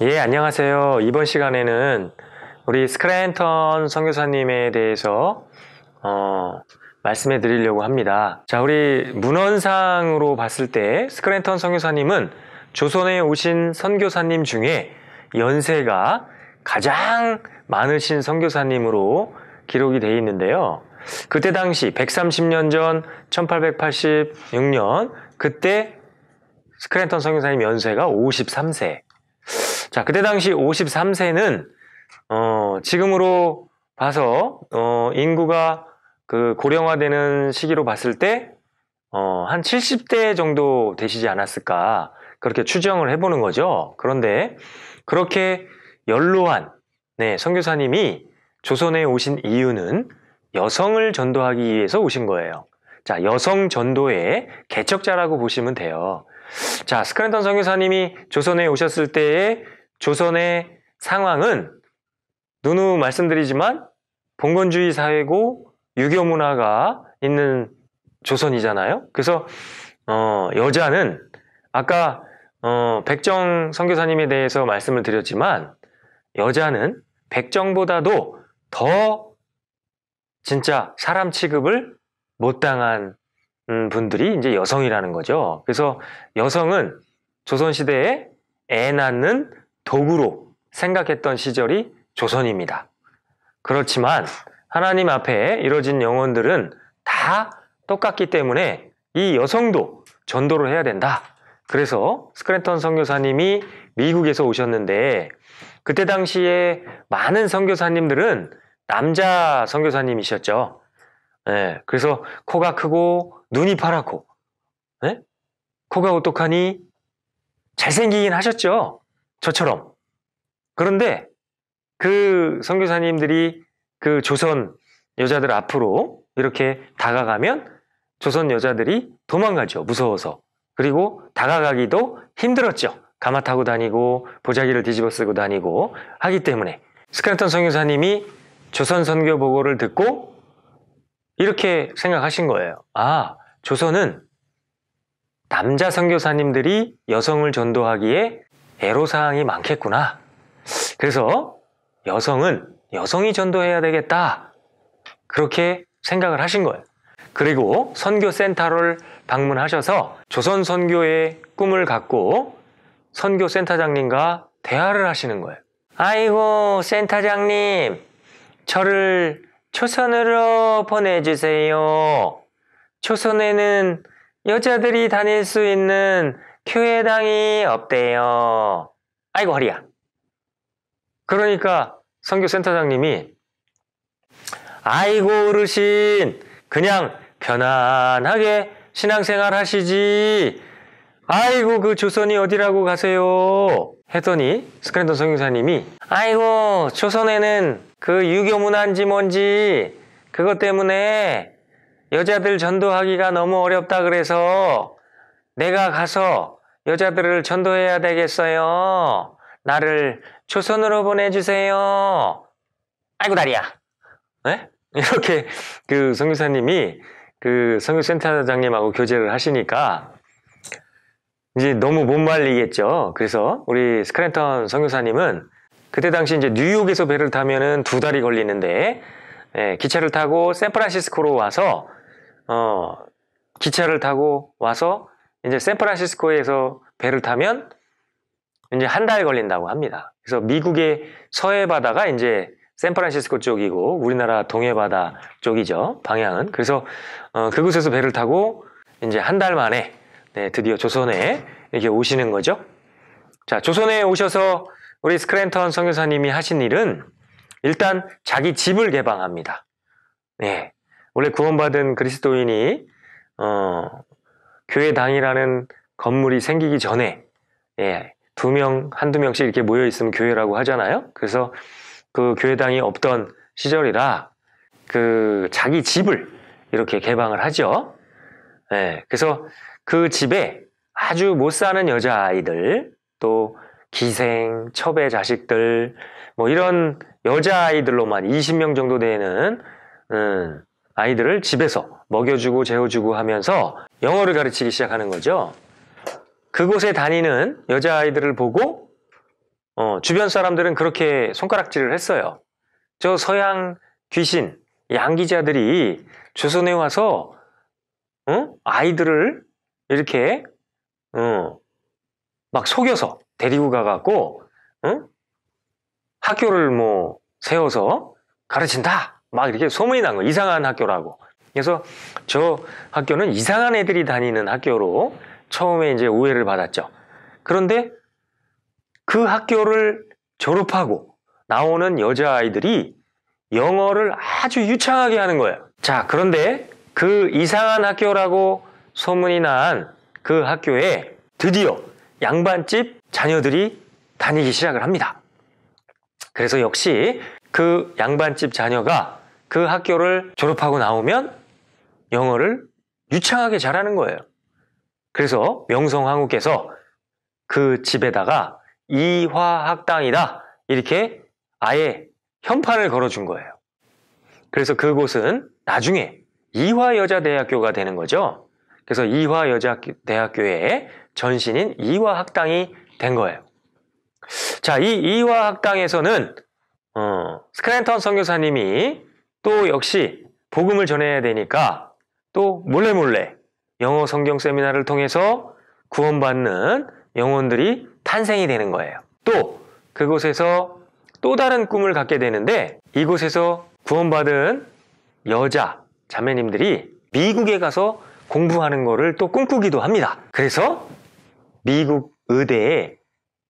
예, 안녕하세요. 이번 시간에는 우리 스크랜턴 선교사님에 대해서 말씀해 드리려고 합니다. 자, 우리 문헌상으로 봤을 때 스크랜턴 선교사님은 조선에 오신 선교사님 중에 연세가 가장 많으신 선교사님으로 기록이 되어 있는데요. 그때 당시 130년 전 1886년 그때 스크랜턴 선교사님 연세가 53세. 자, 그때 당시 53세는 지금으로 봐서 인구가 그 고령화되는 시기로 봤을 때 한 70대 정도 되시지 않았을까 그렇게 추정을 해보는 거죠. 그런데 그렇게 연로한 선교사님이 조선에 오신 이유는 여성을 전도하기 위해서 오신 거예요. 자, 여성 전도의 개척자라고 보시면 돼요. 자, 스크랜턴 선교사님이 조선에 오셨을 때의 조선의 상황은 누누 말씀드리지만 봉건주의 사회고 유교 문화가 있는 조선이잖아요. 그래서 여자는 아까 백정 선교사님에 대해서 말씀을 드렸지만 여자는 백정보다도 더 진짜 사람 취급을 못 당한 분들이 이제 여성이라는 거죠. 그래서 여성은 조선시대에 애 낳는 도구로 생각했던 시절이 조선입니다. 그렇지만 하나님 앞에 이뤄진 영혼들은 다 똑같기 때문에 이 여성도 전도를 해야 된다. 그래서 스크랜턴 선교사님이 미국에서 오셨는데 그때 당시에 많은 선교사님들은 남자 선교사님이셨죠. 예, 그래서 코가 크고 눈이 파랗고, 예? 코가 오똑하니 잘생기긴 하셨죠. 저처럼. 그런데 그 선교사님들이 그 조선 여자들 앞으로 이렇게 다가가면 조선 여자들이 도망가죠. 무서워서. 그리고 다가가기도 힘들었죠. 가마 타고 다니고 보자기를 뒤집어 쓰고 다니고 하기 때문에 스크랜턴 선교사님이 조선 선교 보고를 듣고 이렇게 생각하신 거예요. 아, 조선은 남자 선교사님들이 여성을 전도하기에 애로사항이 많겠구나. 그래서 여성은 여성이 전도해야 되겠다. 그렇게 생각을 하신 거예요. 그리고 선교센터를 방문하셔서 조선 선교의 꿈을 갖고 선교센터장님과 대화를 하시는 거예요. 아이고, 센터장님, 저를 조선으로 보내주세요. 조선에는 여자들이 다닐 수 있는 교회당이 없대요. 아이고, 허리야. 그러니까 선교센터장님이 아이고, 어르신, 그냥 편안하게 신앙생활 하시지. 아이고, 그 조선이 어디라고 가세요? 했더니 스크랜턴 선교사님이 아이고, 조선에는 그 유교문화인지 뭔지 그것 때문에 여자들 전도하기가 너무 어렵다 그래서 내가 가서 여자들을 전도해야 되겠어요. 나를 조선으로 보내주세요. 아이고, 다리야. 네? 이렇게 그 선교사님이 그 선교센터장님하고 교제를 하시니까 이제 너무 못 말리겠죠. 그래서 우리 스크랜턴 선교사님은 그때 당시 이제 뉴욕에서 배를 타면은 2달이 걸리는데, 기차를 타고 샌프란시스코로 와서, 기차를 타고 와서 이제 샌프란시스코에서 배를 타면 이제 1달 걸린다고 합니다. 그래서 미국의 서해 바다가 이제 샌프란시스코 쪽이고 우리나라 동해 바다 쪽이죠. 방향은. 그래서 그곳에서 배를 타고 이제 1달 만에 드디어 조선에 이렇게 오시는 거죠. 자, 조선에 오셔서 우리 스크랜턴 선교사님이 하신 일은 일단 자기 집을 개방합니다. 네. 원래 구원받은 그리스도인이 교회당이라는 건물이 생기기 전에 한두 명씩 이렇게 모여 있으면 교회라고 하잖아요. 그래서 그 교회당이 없던 시절이라 그 자기 집을 이렇게 개방을 하죠. 그래서 그 집에 아주 못 사는 여자아이들, 또 기생, 첩의 자식들, 뭐 이런 여자아이들로만 20명 정도 되는 아이들을 집에서 먹여주고 재워주고 하면서 영어를 가르치기 시작하는 거죠. 그곳에 다니는 여자아이들을 보고 주변 사람들은 그렇게 손가락질을 했어요. 저 서양 귀신, 양기자들이 조선에 와서 아이들을 이렇게 막 속여서 데리고 가갖고 학교를 뭐 세워서 가르친다. 막 이렇게 소문이 난 거예요. 이상한 학교라고. 그래서 저 학교는 이상한 애들이 다니는 학교로 처음에 이제 오해를 받았죠. 그런데 그 학교를 졸업하고 나오는 여자아이들이 영어를 아주 유창하게 하는 거예요. 자, 그런데 그 이상한 학교라고 소문이 난 그 학교에 드디어 양반집 자녀들이 다니기 시작을 합니다. 그래서 역시 그 양반집 자녀가 그 학교를 졸업하고 나오면 영어를 유창하게 잘하는 거예요. 그래서 명성황후께서 그 집에다가 이화학당이다 이렇게 아예 현판을 걸어준 거예요. 그래서 그곳은 나중에 이화여자대학교가 되는 거죠. 그래서 이화여자대학교에 전신인 이화학당이 된 거예요. 자, 이 이화학당에서는 스크랜턴 선교사님이 또 역시 복음을 전해야 되니까 또 몰래 영어 성경 세미나를 통해서 구원받는 영혼들이 탄생이 되는 거예요. 또 그곳에서 또 다른 꿈을 갖게 되는데 이곳에서 구원받은 여자 자매님들이 미국에 가서 공부하는 거를 또 꿈꾸기도 합니다. 그래서 미국 의대에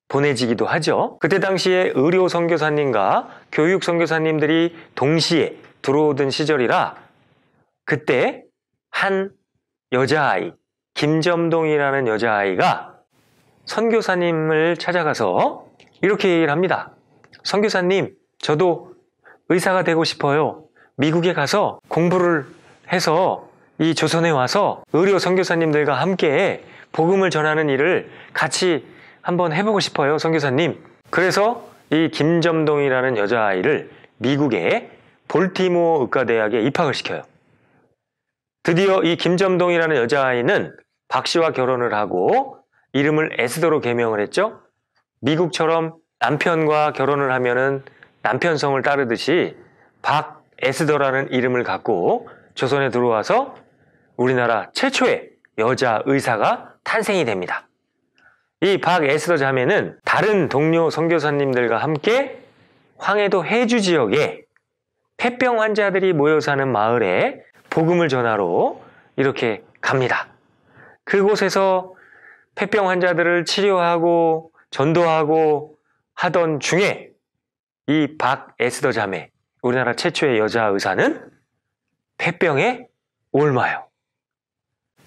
보내지기도 하죠. 그때 당시에 의료 선교사님과 교육 선교사님들이 동시에 들어오던 시절이라 그때 한 여자아이, 김점동이라는 여자아이가 선교사님을 찾아가서 이렇게 얘기를 합니다. 선교사님, 저도 의사가 되고 싶어요. 미국에 가서 공부를 해서 이 조선에 와서 의료 선교사님들과 함께 복음을 전하는 일을 같이 한번 해보고 싶어요, 선교사님. 그래서 이 김점동이라는 여자아이를 미국의 볼티모어 의과대학에 입학을 시켜요. 드디어 이 김점동이라는 여자아이는 박 씨와 결혼을 하고 이름을 에스더로 개명을 했죠. 미국처럼 남편과 결혼을 하면은 남편 성을 따르듯이 박 에스더라는 이름을 갖고 조선에 들어와서 우리나라 최초의 여자 의사가 탄생이 됩니다. 이 박 에스더 자매는 다른 동료 선교사님들과 함께 황해도 해주 지역에 폐병 환자들이 모여 사는 마을에 복음을 전하러 이렇게 갑니다. 그곳에서 폐병 환자들을 치료하고 전도하고 하던 중에 이 박 에스더 자매, 우리나라 최초의 여자 의사는 폐병에 옮아요.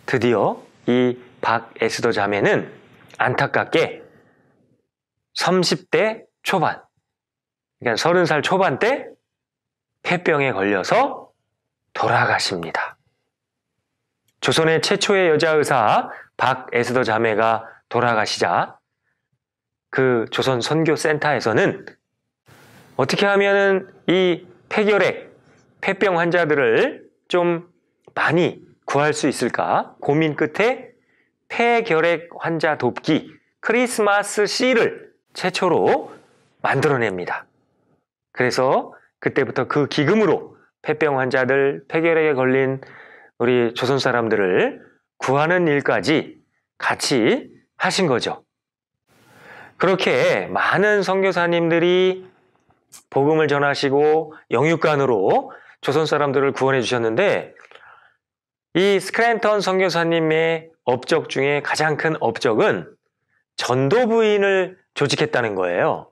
드디어 이 박 에스더 자매는 안타깝게 30대 초반, 그러니까 30살 초반 때 폐병에 걸려서 돌아가십니다. 조선의 최초의 여자 의사 박 에스더 자매가 돌아가시자 그 조선 선교센터에서는 어떻게 하면은 이 폐결핵, 폐병 환자들을 좀 많이 구할 수 있을까 고민 끝에 폐결핵 환자 돕기 크리스마스 씨를 최초로 만들어냅니다. 그래서 그때부터 그 기금으로 폐병 환자들, 폐결핵에 걸린 우리 조선 사람들을 구하는 일까지 같이 하신 거죠. 그렇게 많은 선교사님들이 복음을 전하시고 영육간으로 조선 사람들을 구원해 주셨는데 이 스크랜턴 선교사님의 업적 중에 가장 큰 업적은 전도부인을 조직했다는 거예요.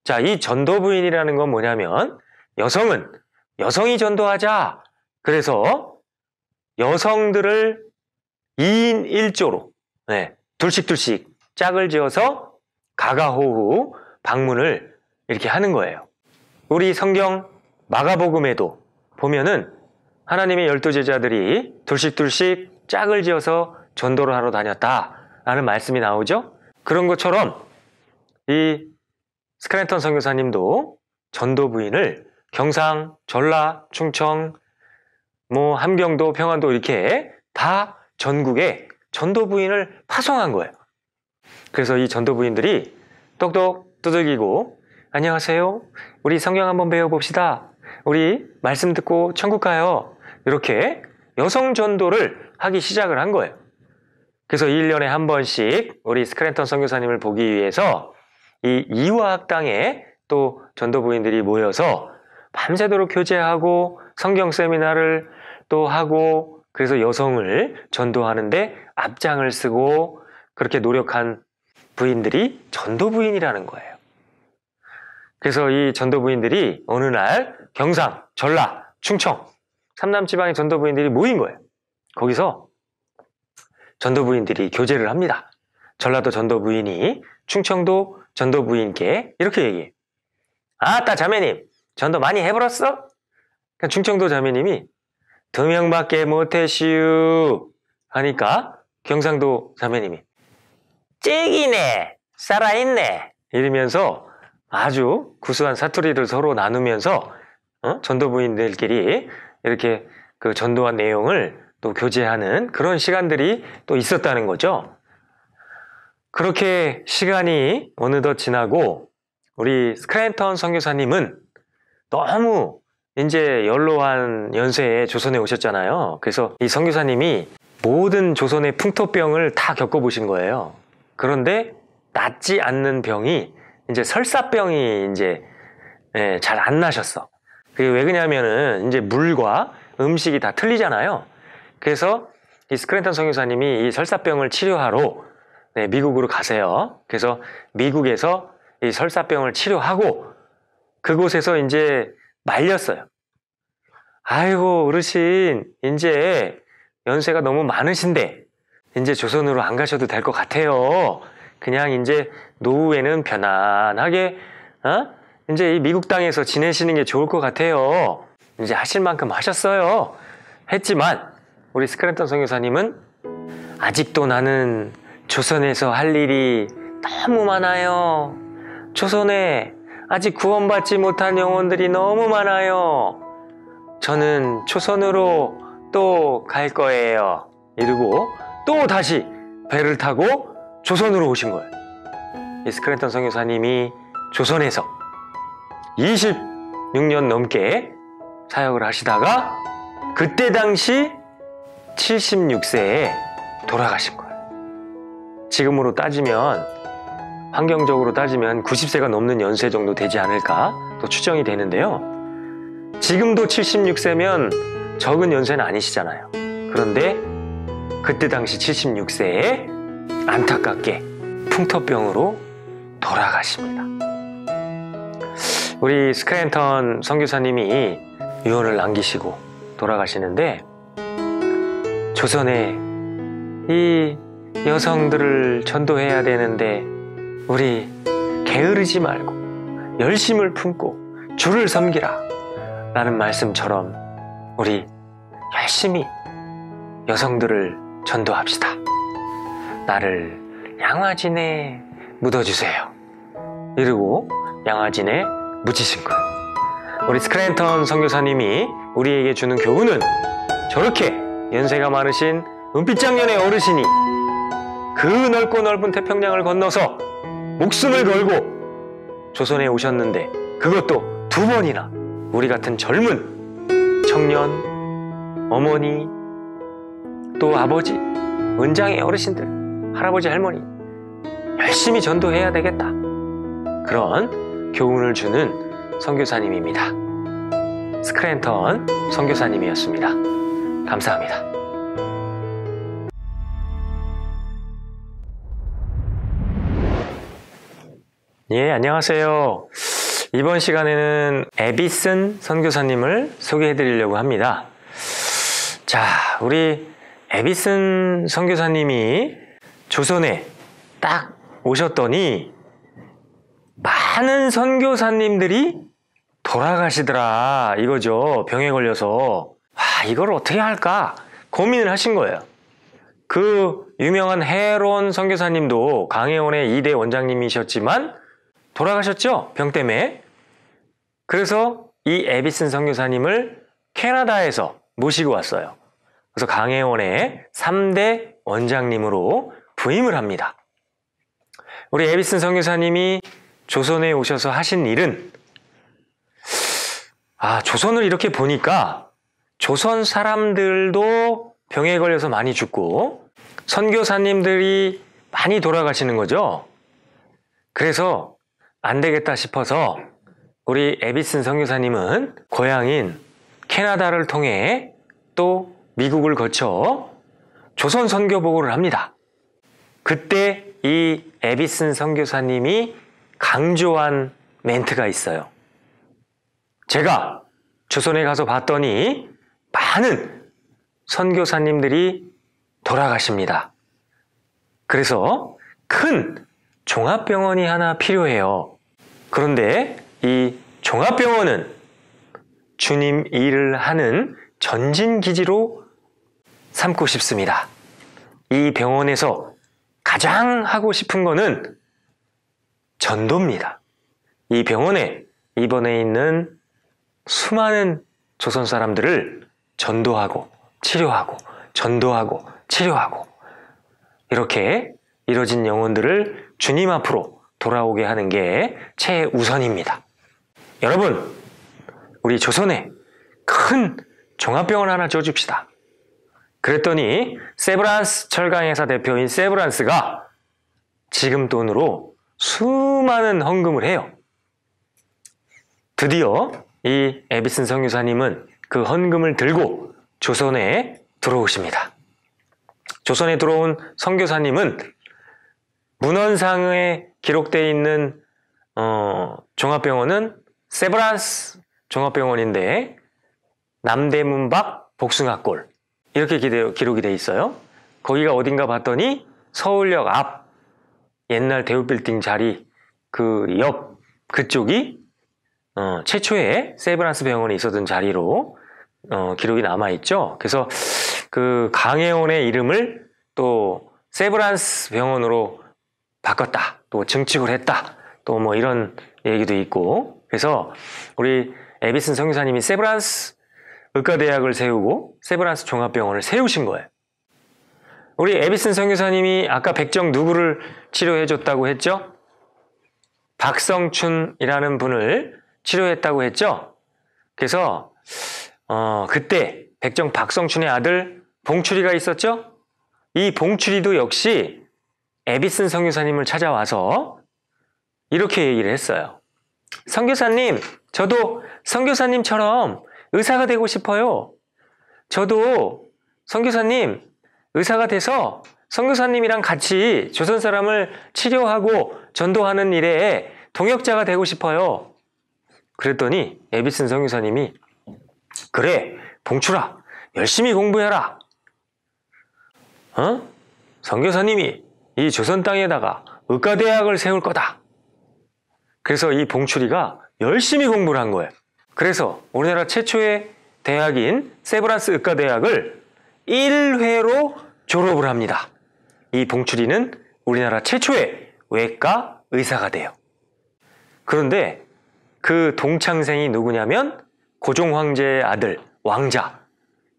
자, 이 전도부인이라는 건 뭐냐면 여성이 전도하자. 그래서 여성들을 2인 1조로 둘씩 짝을 지어서 가가호후 방문을 이렇게 하는 거예요. 우리 성경 마가복음에도 보면은 하나님의 12제자들이 둘씩 짝을 지어서 전도를 하러 다녔다라는 말씀이 나오죠. 그런 것처럼 이 스크랜턴 선교사님도 전도부인을 경상, 전라, 충청, 함경도, 평안도 이렇게 다 전국에 전도부인을 파송한 거예요. 그래서 이 전도부인들이 똑똑 두들기고 안녕하세요. 우리 성경 한번 배워봅시다. 우리 말씀 듣고 천국 가요. 이렇게 여성 전도를 하기 시작을 한 거예요. 그래서 1년에 한 번씩 우리 스크랜턴 선교사님을 보기 위해서 이 이화학당에 또 전도부인들이 모여서 밤새도록 교제하고 성경 세미나를 또 하고 그래서 여성을 전도하는데 앞장을 쓰고 그렇게 노력한 부인들이 전도부인이라는 거예요. 그래서 이 전도부인들이 어느 날 경상, 전라, 충청 3남지방의 전도부인들이 모인 거예요. 거기서 전도부인들이 교제를 합니다. 전라도 전도부인이 충청도 전도부인께 이렇게 얘기해. 아따 자매님 전도 많이 해버렸어? 그러니까 충청도 자매님이 2명밖에 못했슈 하니까 경상도 자매님이 찌기네 살아있네 이러면서 아주 구수한 사투리를 서로 나누면서 전도부인들끼리 이렇게 그 전도한 내용을 또 교제하는 그런 시간들이 또 있었다는 거죠. 그렇게 시간이 어느덧 지나고 우리 스크랜턴 선교사님은 너무 이제 연로한 연세에 조선에 오셨잖아요. 그래서 이 선교사님이 모든 조선의 풍토병을 다 겪어보신 거예요. 그런데 낫지 않는 병이 이제 설사병이 이제 잘 안 나셨어. 그게 왜 그러냐면은 이제 물과 음식이 다 틀리잖아요. 그래서 이 스크랜턴 선교사님이 이 설사병을 치료하러 미국으로 가세요. 그래서 미국에서 이 설사병을 치료하고 그곳에서 이제 말렸어요. 아이고 어르신 이제 연세가 너무 많으신데 이제 조선으로 안 가셔도 될 것 같아요. 그냥 이제 노후에는 편안하게 이제 이 미국 땅에서 지내시는 게 좋을 것 같아요. 이제 하실 만큼 하셨어요. 했지만 우리 스크랜턴 선교사님은 아직도 나는 조선에서 할 일이 너무 많아요. 조선에 아직 구원받지 못한 영혼들이 너무 많아요. 저는 조선으로 또 갈 거예요. 이러고 또 다시 배를 타고 조선으로 오신 거예요. 이 스크랜턴 선교사님이 조선에서 26년 넘게 사역을 하시다가 그때 당시 76세에 돌아가신 거예요. 지금으로 따지면 환경적으로 따지면 90세가 넘는 연세 정도 되지 않을까 또 추정이 되는데요. 지금도 76세면 적은 연세는 아니시잖아요. 그런데 그때 당시 76세에 안타깝게 풍토병으로 돌아가십니다. 우리 스크랜턴 선교사님이 유언을 남기시고 돌아가시는데 조선에 이 여성들을 전도해야 되는데 우리 게으르지 말고 열심을 품고 주를 섬기라 라는 말씀처럼 우리 열심히 여성들을 전도합시다. 나를 양화진에 묻어주세요. 이러고 양화진에 묻히신 거예요. 우리 스크랜턴 선교사님이 우리에게 주는 교훈은 저렇게 연세가 많으신 은빛장년의 어르신이 그 넓고 넓은 태평양을 건너서 목숨을 걸고 조선에 오셨는데 그것도 2번이나 우리 같은 젊은 청년, 어머니, 또 아버지, 은장의 어르신들, 할아버지, 할머니 열심히 전도해야 되겠다. 그런 교훈을 주는 선교사님입니다. 스크랜턴 선교사님이었습니다. 감사합니다. 예, 안녕하세요. 이번 시간에는 에비슨 선교사님을 소개해 드리려고 합니다. 자, 우리 에비슨 선교사님이 조선에 딱 오셨더니 많은 선교사님들이 돌아가시더라 이거죠. 병에 걸려서. 이걸 어떻게 할까 고민을 하신 거예요. 그 유명한 헤론 선교사님도 강혜원의 2대 원장님이셨지만 돌아가셨죠? 병 때문에. 그래서 이 에비슨 선교사님을 캐나다에서 모시고 왔어요. 그래서 강혜원의 3대 원장님으로 부임을 합니다. 우리 에비슨 선교사님이 조선에 오셔서 하신 일은 조선을 이렇게 보니까 조선 사람들도 병에 걸려서 많이 죽고 선교사님들이 많이 돌아가시는 거죠. 그래서 안 되겠다 싶어서 우리 에비슨 선교사님은 고향인 캐나다를 통해 또 미국을 거쳐 조선 선교 보고를 합니다. 그때 이 에비슨 선교사님이 강조한 멘트가 있어요. 제가 조선에 가서 봤더니 많은 선교사님들이 돌아가십니다. 그래서 큰 종합병원이 하나 필요해요. 그런데 이 종합병원은 주님 일을 하는 전진기지로 삼고 싶습니다. 이 병원에서 가장 하고 싶은 거는 전도입니다. 이 병원에 입원해 있는 수많은 조선 사람들을 전도하고 치료하고 전도하고 치료하고 이렇게 이뤄진 영혼들을 주님 앞으로 돌아오게 하는 게 최우선입니다. 여러분, 우리 조선에 큰 종합병원 하나 지어줍시다. 그랬더니 세브란스 철강회사 대표인 세브란스가 지금 돈으로 수많은 헌금을 해요. 드디어 이 에비슨 선교사님은 그 헌금을 들고 조선에 들어오십니다. 조선에 들어온 선교사님은 문헌상에 기록되어 있는 종합병원은 세브란스 종합병원인데 남대문 밖 복숭아골 이렇게 기록이 되어 있어요. 거기가 어딘가 봤더니 서울역 앞 옛날 대우빌딩 자리 그 옆 그쪽이 최초의 세브란스 병원이 있었던 자리로 기록이 남아있죠. 그래서 그 강혜원의 이름을 또 세브란스 병원으로 바꿨다. 또 증축을 했다. 또 뭐 이런 얘기도 있고. 그래서 우리 에비슨 선교사님이 세브란스 의과대학을 세우고 세브란스 종합병원을 세우신 거예요. 우리 에비슨 선교사님이 아까 백정 누구를 치료해줬다고 했죠? 박성춘이라는 분을 치료했다고 했죠? 그래서 그때 백정 박성춘의 아들 봉출이가 있었죠? 이 봉출이도 역시 에비슨 선교사님을 찾아와서 이렇게 얘기를 했어요. 선교사님, 저도 선교사님처럼 의사가 되고 싶어요. 저도 선교사님 의사가 돼서 선교사님이랑 같이 조선 사람을 치료하고 전도하는 일에 동역자가 되고 싶어요. 그랬더니 에비슨 선교사님이 그래, 봉출아, 열심히 공부해라. 선교사님이 이 조선 땅에다가 의과대학을 세울 거다. 그래서 이 봉출이가 열심히 공부를 한 거예요. 그래서 우리나라 최초의 대학인 세브란스 의과대학을 1회로 졸업을 합니다. 이 봉출이는 우리나라 최초의 외과 의사가 돼요. 그런데 그 동창생이 누구냐면 고종 황제의 아들 왕자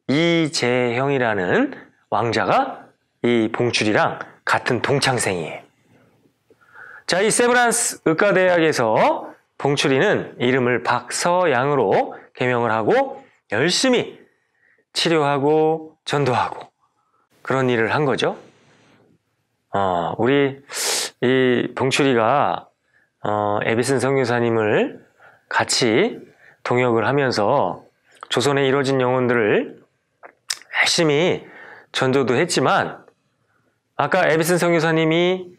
이재형이라는 왕자가 이 봉출이랑 같은 동창생이에요. 자, 이 세브란스 의과대학에서 봉출이는 이름을 박서양으로 개명을 하고 열심히 치료하고 전도하고 그런 일을 한 거죠. 우리 이 봉출이가 에비슨 선교사님을 같이 동역을 하면서 조선에 이뤄진 영혼들을 열심히 전도도 했지만 아까 에비슨 선교사님이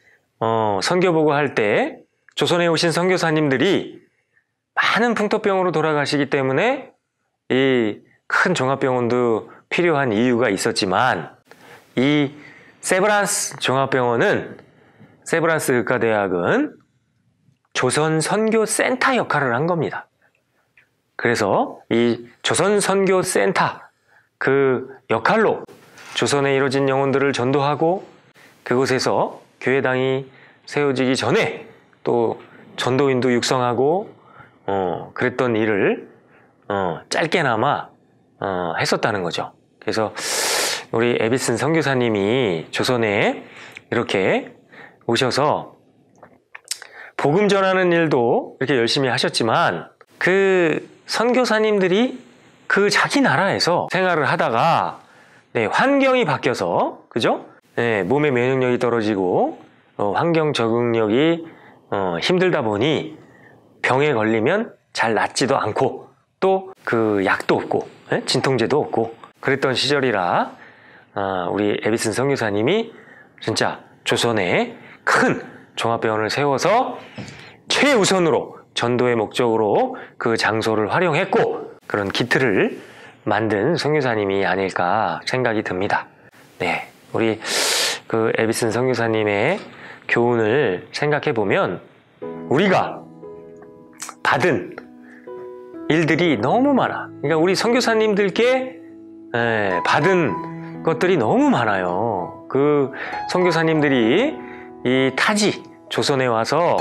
선교보고 할 때 조선에 오신 선교사님들이 많은 풍토병으로 돌아가시기 때문에 이 큰 종합병원도 필요한 이유가 있었지만 이 세브란스 종합병원은 세브란스 의과대학은 조선 선교센터 역할을 한 겁니다. 그래서 이 조선 선교센터 그 역할로 조선에 이뤄진 영혼들을 전도하고 그곳에서 교회당이 세워지기 전에 또 전도인도 육성하고 그랬던 일을 짧게나마 했었다는 거죠. 그래서 우리 에비슨 선교사님이 조선에 이렇게 오셔서 복음 전하는 일도 이렇게 열심히 하셨지만 그 선교사님들이 그 자기 나라에서 생활을 하다가 환경이 바뀌어서 그죠? 몸의 면역력이 떨어지고 환경 적응력이 힘들다 보니 병에 걸리면 잘 낫지도 않고 또 그 약도 없고 진통제도 없고 그랬던 시절이라 우리 에비슨 선교사님이 진짜 조선에 큰 종합병원을 세워서 최우선으로 전도의 목적으로 그 장소를 활용했고 그런 기틀을 만든 선교사님이 아닐까 생각이 듭니다. 네, 우리 그 에비슨 선교사님의 교훈을 생각해 보면 우리가 받은 일들이 너무 많아. 그러니까 우리 선교사님들께 받은 것들이 너무 많아요. 그 선교사님들이 이 타지 조선에 와서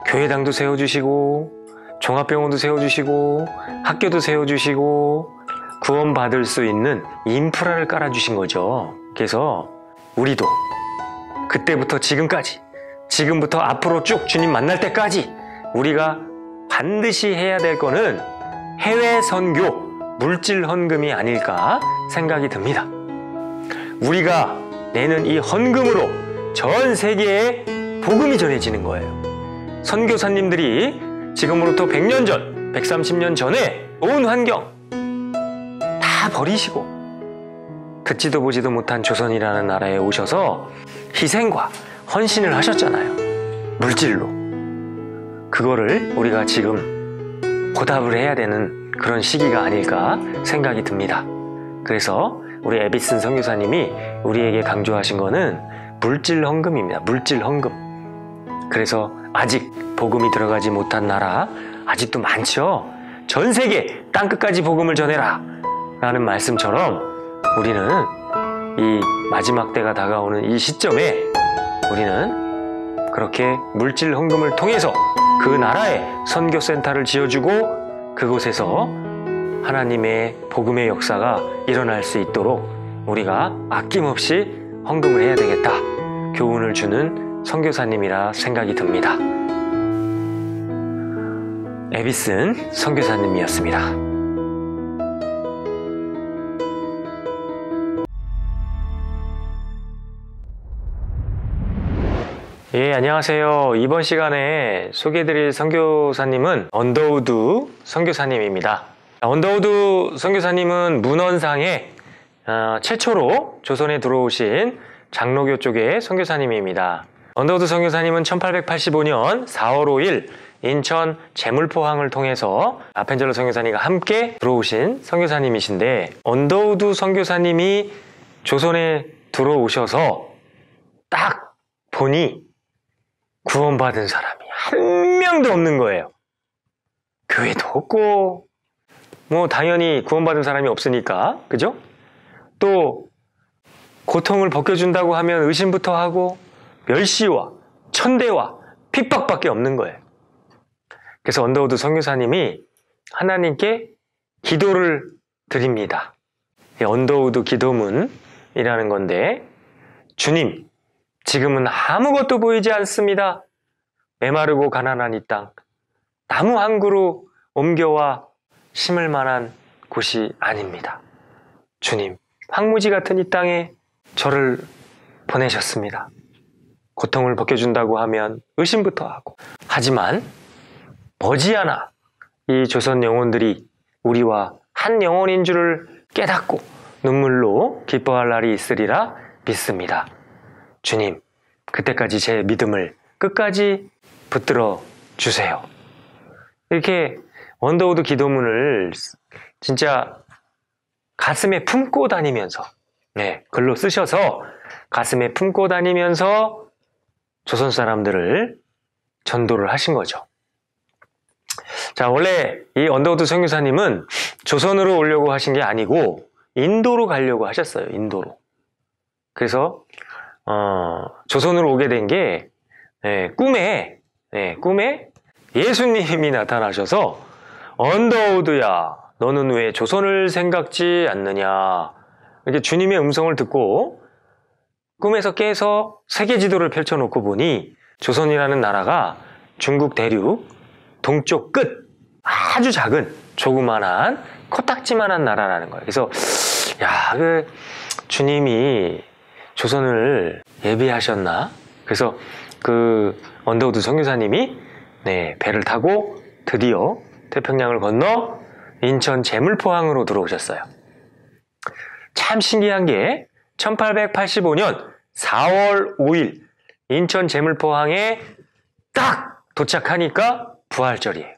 교회당도 세워주시고 종합병원도 세워주시고 학교도 세워주시고 구원받을 수 있는 인프라를 깔아주신 거죠. 그래서 우리도 그때부터 지금까지, 지금부터 앞으로 쭉 주님 만날 때까지 우리가 반드시 해야 될 거는 해외 선교, 물질 헌금이 아닐까 생각이 듭니다. 우리가 내는 이 헌금으로 전 세계에 복음이 전해지는 거예요. 선교사님들이 지금으로부터 100년 전, 130년 전에 좋은 환경 다 버리시고 듣지도 보지도 못한 조선이라는 나라에 오셔서 희생과 헌신을 하셨잖아요. 물질로. 그거를 우리가 지금 보답을 해야 되는 그런 시기가 아닐까 생각이 듭니다. 그래서 우리 에비슨 선교사님이 우리에게 강조하신 거는 물질 헌금입니다. 물질 헌금. 그래서 아직 복음이 들어가지 못한 나라 아직도 많죠. 전 세계 땅끝까지 복음을 전해라 라는 말씀처럼 우리는 이 마지막 때가 다가오는 이 시점에 우리는 그렇게 물질 헌금을 통해서 그 나라에 선교센터를 지어주고 그곳에서 하나님의 복음의 역사가 일어날 수 있도록 우리가 아낌없이 헌금을 해야 되겠다. 교훈을 주는 선교사님이라 생각이 듭니다. 에비슨 선교사님이었습니다. 예, 안녕하세요. 이번 시간에 소개해드릴 선교사님은 언더우드 선교사님입니다. 언더우드 선교사님은 문헌상에 최초로 조선에 들어오신 장로교 쪽의 선교사님입니다. 언더우드 선교사님은 1885년 4월 5일 인천 제물포항을 통해서 아펜젤러 선교사님과 함께 들어오신 선교사님이신데, 언더우드 선교사님이 조선에 들어오셔서 딱 보니 구원받은 사람이 한 명도 없는 거예요. 교회도 없고 뭐 당연히 구원받은 사람이 없으니까, 그죠? 또 고통을 벗겨준다고 하면 의심부터 하고 멸시와 천대와 핍박밖에 없는 거예요. 그래서 언더우드 선교사님이 하나님께 기도를 드립니다. 언더우드 기도문이라는 건데, 주님, 지금은 아무것도 보이지 않습니다. 메마르고 가난한 이 땅, 나무 한 그루 옮겨와 심을 만한 곳이 아닙니다. 주님, 황무지 같은 이 땅에 저를 보내셨습니다. 고통을 벗겨준다고 하면 의심부터 하고, 하지만 머지않아 이 조선 영혼들이 우리와 한 영혼인 줄을 깨닫고 눈물로 기뻐할 날이 있으리라 믿습니다. 주님, 그때까지 제 믿음을 끝까지 붙들어 주세요. 이렇게 언더우드 기도문을 진짜 가슴에 품고 다니면서, 글로 쓰셔서 가슴에 품고 다니면서 조선 사람들을 전도를 하신 거죠. 자, 원래 이 언더우드 선교사님은 조선으로 오려고 하신 게 아니고 인도로 가려고 하셨어요. 인도로. 그래서 조선으로 오게 된 게 꿈에 예수님이 나타나셔서, 언더우드야, 너는 왜 조선을 생각지 않느냐, 이렇게 주님의 음성을 듣고 꿈에서 깨서 세계 지도를 펼쳐놓고 보니 조선이라는 나라가 중국 대륙 동쪽 끝, 아주 작은 조그만한 코딱지만한 나라라는 거예요. 그래서 그 주님이 조선을 예비하셨나? 그래서 그 언더우드 선교사님이 배를 타고 드디어 태평양을 건너 인천 제물포항으로 들어오셨어요. 참 신기한 게 1885년 4월 5일 인천 제물포항에 딱 도착하니까 부활절이에요.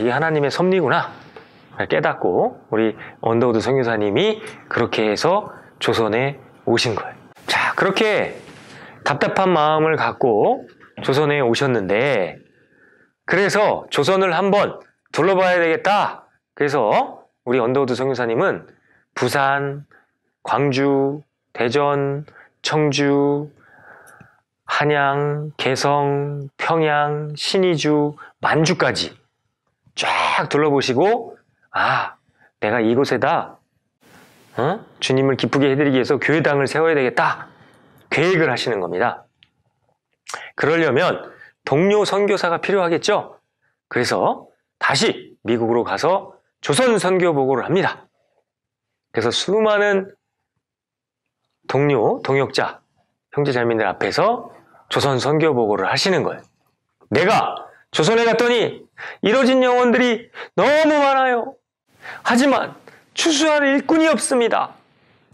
이 하나님의 섭리구나 깨닫고 우리 언더우드 선교사님이 그렇게 해서 조선에 오신 거예요. 자, 그렇게 답답한 마음을 갖고 조선에 오셨는데, 그래서 조선을 한번 둘러봐야 되겠다. 그래서 우리 언더우드 선교사님은 부산, 광주, 대전, 청주, 한양, 개성, 평양, 신의주, 만주까지 쫙 둘러보시고, 내가 이곳에다 주님을 기쁘게 해드리기 위해서 교회당을 세워야 되겠다. 계획을 하시는 겁니다. 그러려면 동료 선교사가 필요하겠죠? 그래서 다시 미국으로 가서 조선 선교 보고를 합니다. 그래서 수많은 동역자, 형제자매들 앞에서 조선 선교 보고를 하시는 거예요. 내가 조선에 갔더니 이뤄진 영혼들이 너무 많아요. 하지만 추수할 일꾼이 없습니다.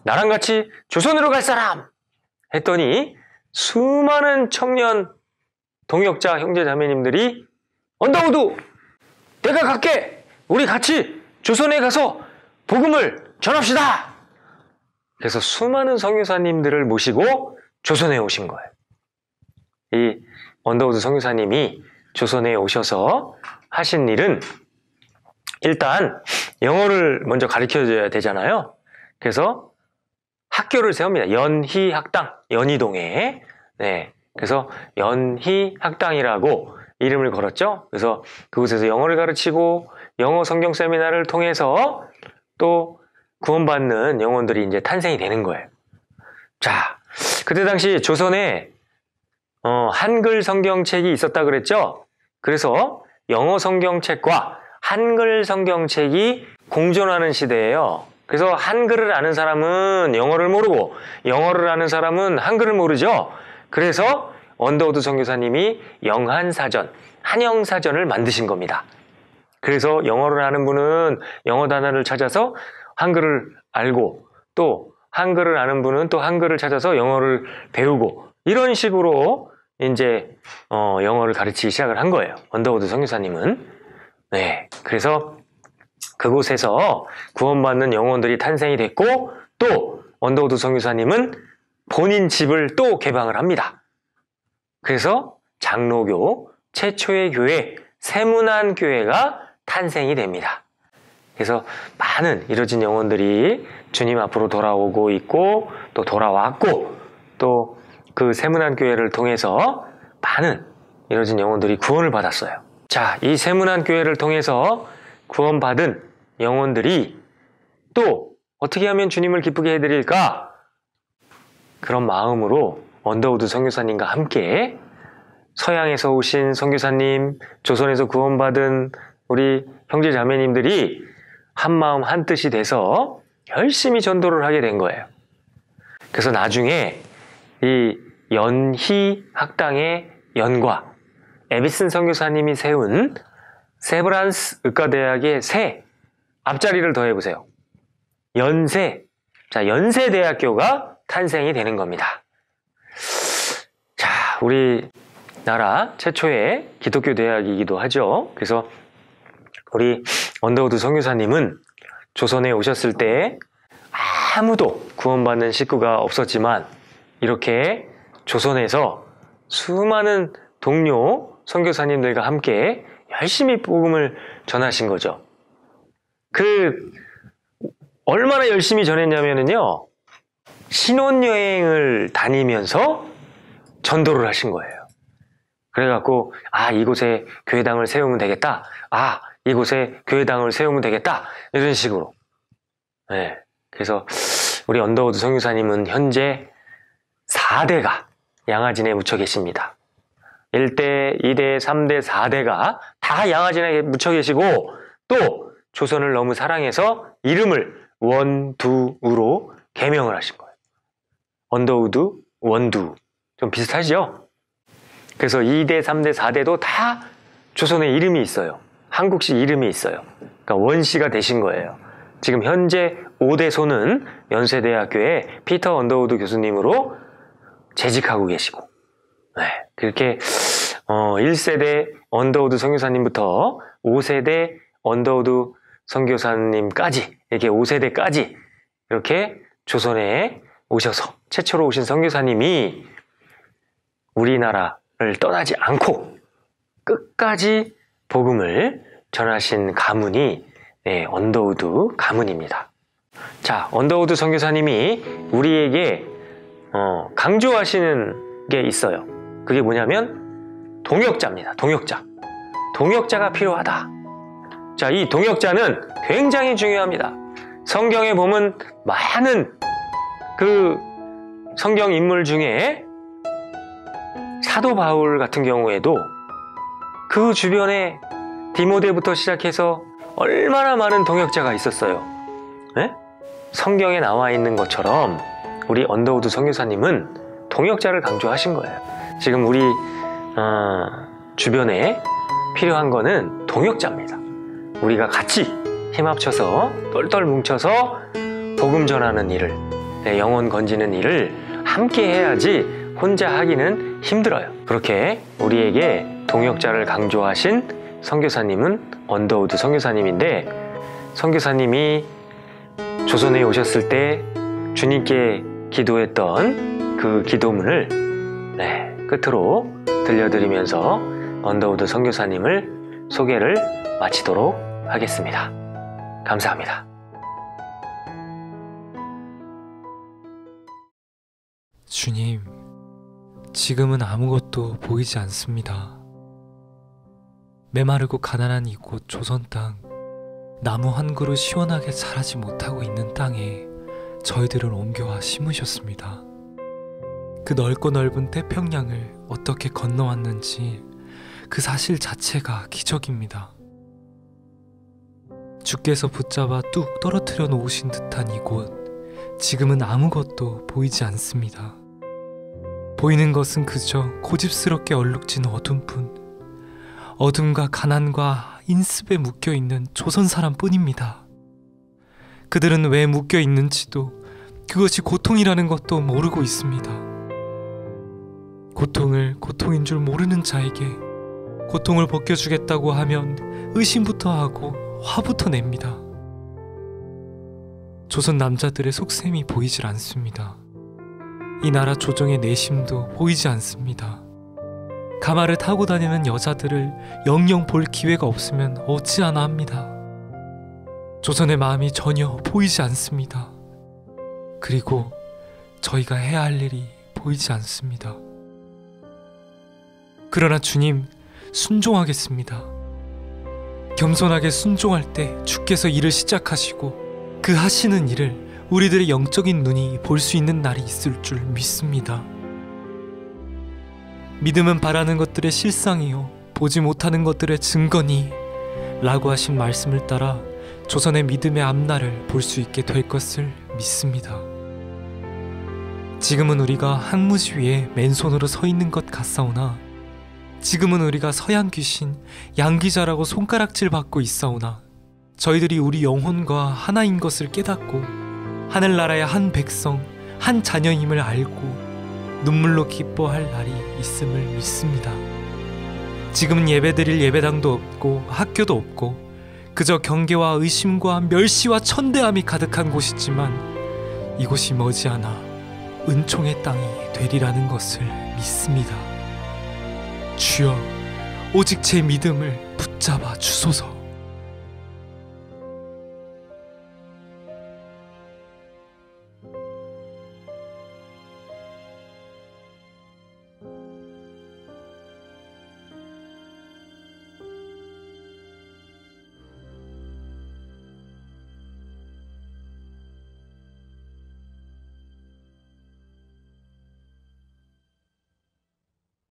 나랑 같이 조선으로 갈 사람! 했더니 수많은 청년 동역자 형제자매님들이 언더우드! 내가 갈게! 우리 같이 조선에 가서 복음을 전합시다! 그래서 수많은 선교사님들을 모시고 조선에 오신 거예요. 이 언더우드 선교사님이 조선에 오셔서 하신 일은 일단 영어를 먼저 가르쳐줘야 되잖아요. 그래서 학교를 세웁니다. 연희학당, 연희동에. 네. 그래서 연희학당이라고 이름을 걸었죠. 그래서 그곳에서 영어를 가르치고 영어 성경 세미나를 통해서 또 구원받는 영혼들이 이제 탄생이 되는 거예요. 자, 그때 당시 조선에 한글 성경책이 있었다 그랬죠. 그래서 영어 성경책과 한글 성경책이 공존하는 시대예요. 그래서 한글을 아는 사람은 영어를 모르고 영어를 아는 사람은 한글을 모르죠. 그래서 언더우드 선교사님이 영한사전, 한영사전을 만드신 겁니다. 그래서 영어를 아는 분은 영어 단어를 찾아서 한글을 알고 또 한글을 아는 분은 또 한글을 찾아서 영어를 배우고 이런 식으로 이제 영어를 가르치기 시작을 한 거예요. 언더우드 선교사님은. 네, 그래서 그곳에서 구원받는 영혼들이 탄생이 됐고 또 언더우드 선교사님은 본인 집을 또 개방을 합니다. 그래서 장로교 최초의 교회 세문안교회가 탄생이 됩니다. 그래서 많은 이뤄진 영혼들이 주님 앞으로 돌아오고 있고 또 돌아왔고 또 그 세문안교회를 통해서 많은 이뤄진 영혼들이 구원을 받았어요. 자, 이 세문안교회를 통해서 구원받은 영혼들이 또 어떻게 하면 주님을 기쁘게 해드릴까? 그런 마음으로 언더우드 선교사님과 함께 서양에서 오신 선교사님, 조선에서 구원받은 우리 형제 자매님들이 한마음 한뜻이 돼서 열심히 전도를 하게 된 거예요. 그래서 나중에 이 연희학당의 연과 에비슨 선교사님이 세운 세브란스 의과대학의 세 앞자리를 더해보세요. 연세. 자, 연세대학교가 탄생이 되는 겁니다. 자, 우리나라 최초의 기독교 대학이기도 하죠. 그래서 우리 언더우드 선교사님은 조선에 오셨을 때 아무도 구원받는 식구가 없었지만 이렇게 조선에서 수많은 동료 선교사님들과 함께 열심히 복음을 전하신 거죠. 얼마나 열심히 전했냐면요. 신혼여행을 다니면서 전도를 하신 거예요. 그래갖고, 이곳에 교회당을 세우면 되겠다. 이곳에 교회당을 세우면 되겠다. 이런 식으로. 네. 그래서 우리 언더우드 선교사님은 현재 4대가 양화진에 묻혀 계십니다. 1대, 2대, 3대, 4대가 다 양화진에 묻혀 계시고 또 조선을 너무 사랑해서 이름을 원두우로 개명을 하신 거예요. 언더우드, 원두. 좀 비슷하죠? 그래서 2대, 3대, 4대도 다 조선의 이름이 있어요. 한국식 이름이 있어요. 그러니까 원씨가 되신 거예요. 지금 현재 5대소는 연세대학교의 피터 언더우드 교수님으로 재직하고 계시고, 네, 그렇게 1세대 언더우드 선교사님부터 5세대 언더우드 선교사님까지 이렇게 5세대까지 이렇게 조선에 오셔서 최초로 오신 선교사님이 우리나라를 떠나지 않고 끝까지 복음을 전하신 가문이 언더우드 가문입니다. 자, 언더우드 선교사님이 우리에게 강조하시는 게 있어요. 그게 뭐냐면 동역자입니다. 동역자가 필요하다. 자, 이 동역자는 굉장히 중요합니다. 성경에 보면 많은 성경 인물 중에 사도 바울 같은 경우에도 그 주변에 디모데부터 시작해서 얼마나 많은 동역자가 있었어요. 네? 성경에 나와 있는 것처럼 우리 언더우드 선교사님은 동역자를 강조하신 거예요. 지금 우리 주변에 필요한 거는 동역자입니다. 우리가 같이 힘 합쳐서 똘똘 뭉쳐서 복음 전하는 일을, 영혼 건지는 일을 함께 해야지 혼자 하기는 힘들어요. 그렇게 우리에게 동역자를 강조하신 선교사님은 언더우드 선교사님인데, 선교사님이 조선에 오셨을 때 주님께 기도했던 그 기도문을 끝으로 들려드리면서 언더우드 선교사님을 소개를 마치도록 하겠습니다. 감사합니다. 주님, 지금은 아무것도 보이지 않습니다. 메마르고 가난한 이곳 조선 땅, 나무 한 그루 시원하게 자라지 못하고 있는 땅에 저희들을 옮겨와 심으셨습니다. 그 넓고 넓은 태평양을 어떻게 건너왔는지 그 사실 자체가 기적입니다. 주께서 붙잡아 뚝 떨어뜨려 놓으신 듯한 이곳, 지금은 아무것도 보이지 않습니다. 보이는 것은 그저 고집스럽게 얼룩진 어둠뿐, 어둠과 가난과 인습에 묶여있는 조선 사람뿐입니다. 그들은 왜 묶여있는지도, 그것이 고통이라는 것도 모르고 있습니다. 고통을 고통인 줄 모르는 자에게 고통을 벗겨주겠다고 하면 의심부터 하고 화부터 냅니다. 조선 남자들의 속셈이 보이질 않습니다. 이 나라 조정의 내심도 보이지 않습니다. 가마를 타고 다니는 여자들을 영영 볼 기회가 없으면 어찌하나 합니다. 조선의 마음이 전혀 보이지 않습니다. 그리고 저희가 해야 할 일이 보이지 않습니다. 그러나 주님, 순종하겠습니다. 겸손하게 순종할 때 주께서 일을 시작하시고 그 하시는 일을 우리들의 영적인 눈이 볼 수 있는 날이 있을 줄 믿습니다. 믿음은 바라는 것들의 실상이요 보지 못하는 것들의 증거니 라고 하신 말씀을 따라 조선의 믿음의 앞날을 볼 수 있게 될 것을 믿습니다. 지금은 우리가 항무지 위에 맨손으로 서 있는 것 같사오나, 지금은 우리가 서양 귀신 양귀자라고 손가락질 받고 있사오나, 저희들이 우리 영혼과 하나인 것을 깨닫고 하늘나라의 한 백성, 한 자녀임을 알고 눈물로 기뻐할 날이 있음을 믿습니다. 지금은 예배드릴 예배당도 없고 학교도 없고 그저 경계와 의심과 멸시와 천대함이 가득한 곳이지만, 이곳이 머지않아 은총의 땅이 되리라는 것을 믿습니다. 주여, 오직 제 믿음을 붙잡아 주소서.